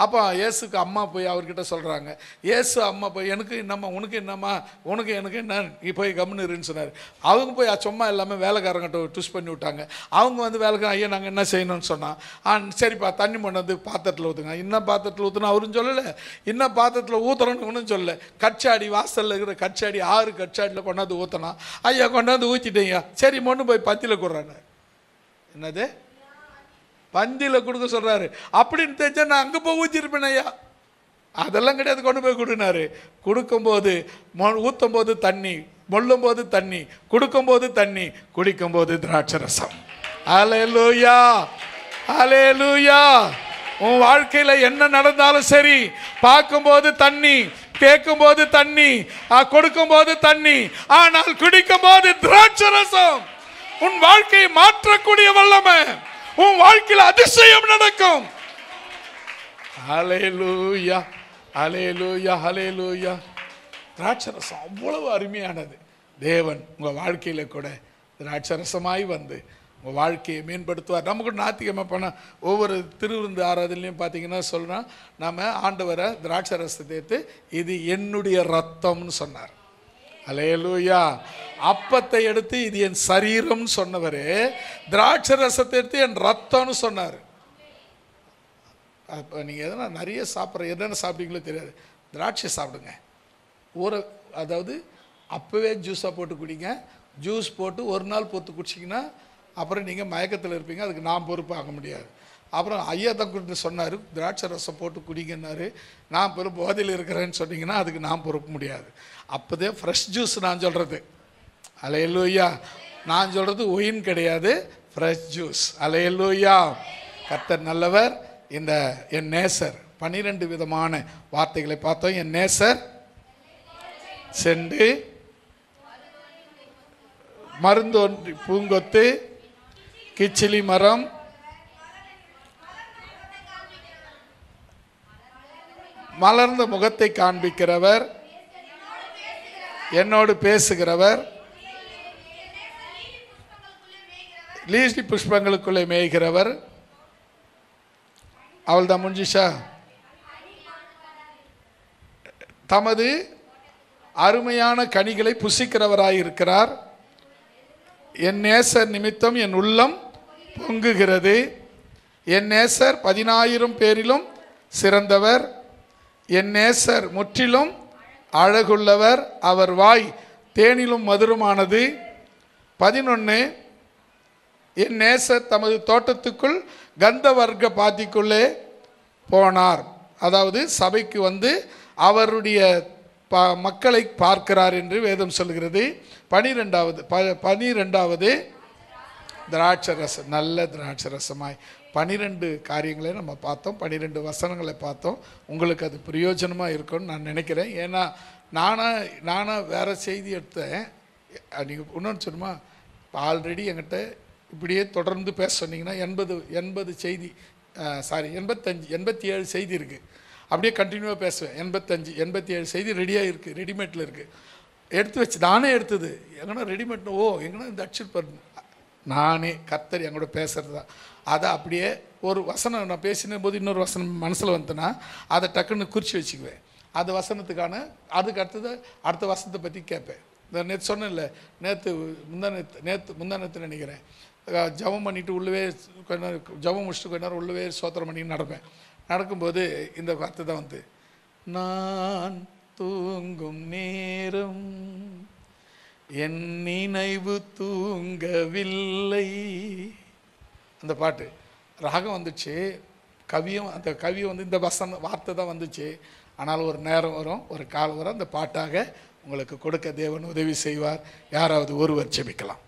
அப்போ இயேசுக்கு அம்மா போய் அவர்கிட்ட சொல்கிறாங்க, இயேசு அம்மா போய் எனக்கு என்னம்மா உனக்கு என்னம்மா உனக்கு எனக்கு என்ன, நீ போய் கம்முன்னு இருன்னு சொன்னார். அவங்க போய் சும்மா எல்லாமே வேலைக்காரங்கிட்ட ட்விஸ்ட் பண்ணி விட்டாங்க. அவங்க வந்து வேலைக்காரன், ஐயா நாங்கள் என்ன செய்யணும்னு சொன்னால், சரிப்பா தண்ணி கொண்டு வந்து பாத்திரத்தில் ஊற்றுங்க. இன்னும் பாத்திரத்தில் ஊற்றுனா அவரும் சொல்லலை, இன்னும் பாத்திரத்தில் ஊற்றுறோன்னு ஒன்றும் சொல்லலை. கச்சாடி வாசலில் இருக்கிற கச்சாடி 6 கச்சாடியில் கொண்டாந்து ஊற்றினா, ஐயா கொண்டாந்து ஊற்றிட்டேங்க, சரி மொன்று போய் பத்தியில் கொடுறாங்க. என்னது பந்தியில் கொடுக்க சொல்கிறாரு. அப்படின்னு தெரிஞ்சா நான் அங்கே போய் ஊற்றிருப்பேன் ஐயா. அதெல்லாம் கிடையாது, கொண்டு போய் கொடுனாரு. கொடுக்கும்போது ஊற்றும் போது தண்ணி, மொள்ளும் போது தண்ணி, கொடுக்கும்போது தண்ணி, குடிக்கும்போது திராட்சை ரசம். அல்லேலூயா, அல்லேலூயா. உன் வாழ்க்கையில் என்ன நடந்தாலும் சரி, பார்க்கும்போது தண்ணி, கேட்கும்போது தண்ணி, கொடுக்கும்போது தண்ணி, ஆனால் குடிக்கும்போது திராட்சை ரசம். உன் வாழ்க்கையை மாற்றக்கூடிய வல்லமை, உன் வாழ்க்கையில் அதிசயம் நடக்கும். ஹல்லேலூயா, ஹல்லேலூயா, ஹல்லேலூயா. திராட்சை ரசம் அவ்வளவு அருமையானது. தேவன் உங்கள் வாழ்க்கையில் கூட திராட்சை ரசமாய் வந்து உங்கள் வாழ்க்கையை மேம்படுத்துவார். நமக்கு ஞாயிற்றுக்கிழமை பண்ண ஒவ்வொரு திருவிருந்து ஆராதனையும் பார்த்தீங்கன்னா சொல்கிறோம், நம்ம ஆண்டவரை திராட்சை ரசத்தை எடுத்து இது என்னுடைய ரத்தம்னு சொன்னார். அல்லேலூயா. அப்பத்தை எடுத்து இது என் சரீரம்னு சொன்னவர், திராட்சை ரசத்தை எடுத்து என் ரத்தம்னு சொன்னார். அப்போ நீங்கள் எதனா நிறைய எதனா சாப்பிட்டீங்களோ தெரியாது, திராட்சை சாப்பிடுங்க. அதாவது அப்போவே ஜூஸாக போட்டு குடிங்க. ஜூஸ் போட்டு ஒரு நாள் பொறுத்து குடிச்சிங்கன்னா அப்புறம் நீங்கள் மயக்கத்தில் இருப்பீங்க, அதுக்கு நான் பொறுப்பாக முடியாது. அப்புறம் ஐயா தான் கொடுத்து சொன்னார், திராட்சை ரசம் போட்டு குடிங்கன்னாரு. நான் போதையில் இருக்கிறேன்னு சொன்னீங்கன்னா அதுக்கு நான் பொறுப்பு முடியாது. அப்போதே ஃப்ரெஷ் ஜூஸ் நான் சொல்கிறது. அல்லேலூயா. நான் சொல்கிறது ஒயின் கிடையாது, ஃப்ரெஷ் ஜூஸ். அல்லேலூயா. கர்த்தர் நல்லவர். இந்த என் நேசர் 12 விதமான வார்த்தைகளை பார்த்தோம். என் நேசர் செண்டு, மருந்தோன்றி பூங்கொத்து, கிச்சிலி மரம், மலர்ந்த முகத்தை காண்பிக்கிறவர், என்னோடு பேசுகிறவர், லீசி புஷ்பங்களுக்குள்ளே மேய்கிறவர். அவள் தான் முடிஞ்சிஷா. தமது அருமையான கனிகளை புசிக்கிறவராய் இருக்கிறார். என் நேசர் நிமித்தம் என் உள்ளம் பொங்குகிறது. என் நேசர் 10,000 பேரிலும் சிறந்தவர். என் நேசர் முற்றிலும் அழகுள்ளவர். அவர் வாய் தேனிலும் மதுரமானது. 11 என் நேசர் தமது தோட்டத்துக்குள் கந்த வர்க்க பாத்திக்குள்ளே போனார். அதாவது சபைக்கு வந்து அவருடைய மக்களை பார்க்கிறார் என்று வேதம் சொல்கிறது. 12வது திராட்சை ரசம், நல்ல திராட்சை ரசமாய் 12 காரியங்களை நம்ம பார்த்தோம், 12 வசனங்களை பார்த்தோம். உங்களுக்கு அது பிரயோஜனமாக இருக்கும்னு நான் நினைக்கிறேன். ஏன்னா நானாக வேறு செய்தி எடுத்தேன். நீங்கள் இன்னொன்று சொல்லுமா, இப்போ ஆல்ரெடி என்கிட்ட இப்படியே தொடர்ந்து பேச சொன்னீங்கன்னா 80 செய்தி, 87 செய்தி இருக்குது. அப்படியே கண்டினியூவாக பேசுவேன். 87 செய்தி ரெடியாக இருக்குது, ரெடிமேட்டில் இருக்குது. எடுத்து வச்சு நானே எடுத்தது. எங்கன்னா ரெடிமேட் எங்கன்னா இந்த அடிச்சிருப்பார், நானே கர்த்தர் எங்களோட பேசுகிறது தான். அதை அப்படியே ஒரு வசனம் நான் பேசின போது இன்னொரு வசனம் மனசில் வந்துன்னா அதை டக்குன்னு குறித்து வச்சுக்குவேன். அந்த வசனத்துக்கான அதுக்கு அடுத்த வசனத்தை பற்றி கேட்பேன். இந்த நேற்று சொன்னேன்ல, முந்தானத்து நினைக்கிறேன், ஜபம் பண்ணிவிட்டு உள்ளவே கொஞ்ச நேரம் ஜபம் முடிச்சுட்டு கொஞ்ச நேரம் உள்ளவே சோத்திரம் பண்ணி நடப்பேன். நடக்கும்போது இந்த வார்த்தை தான் வந்து, நான் தூங்கும் நேரம் என் நினைவு தூங்கவில்லை. அந்த பாட்டு ராகம் வந்துச்சு, கவியும் அந்த கவியும் வந்து இந்த வார்த்தை தான் வந்துச்சு. ஆனால் ஒரு நேரம் வரும், ஒரு காலம் வரும், அந்த பாட்டாக உங்களுக்கு கொடுக்க தேவன் உதவி செய்வார். யாராவது ஒருவர் ஜெபிக்கலாம்.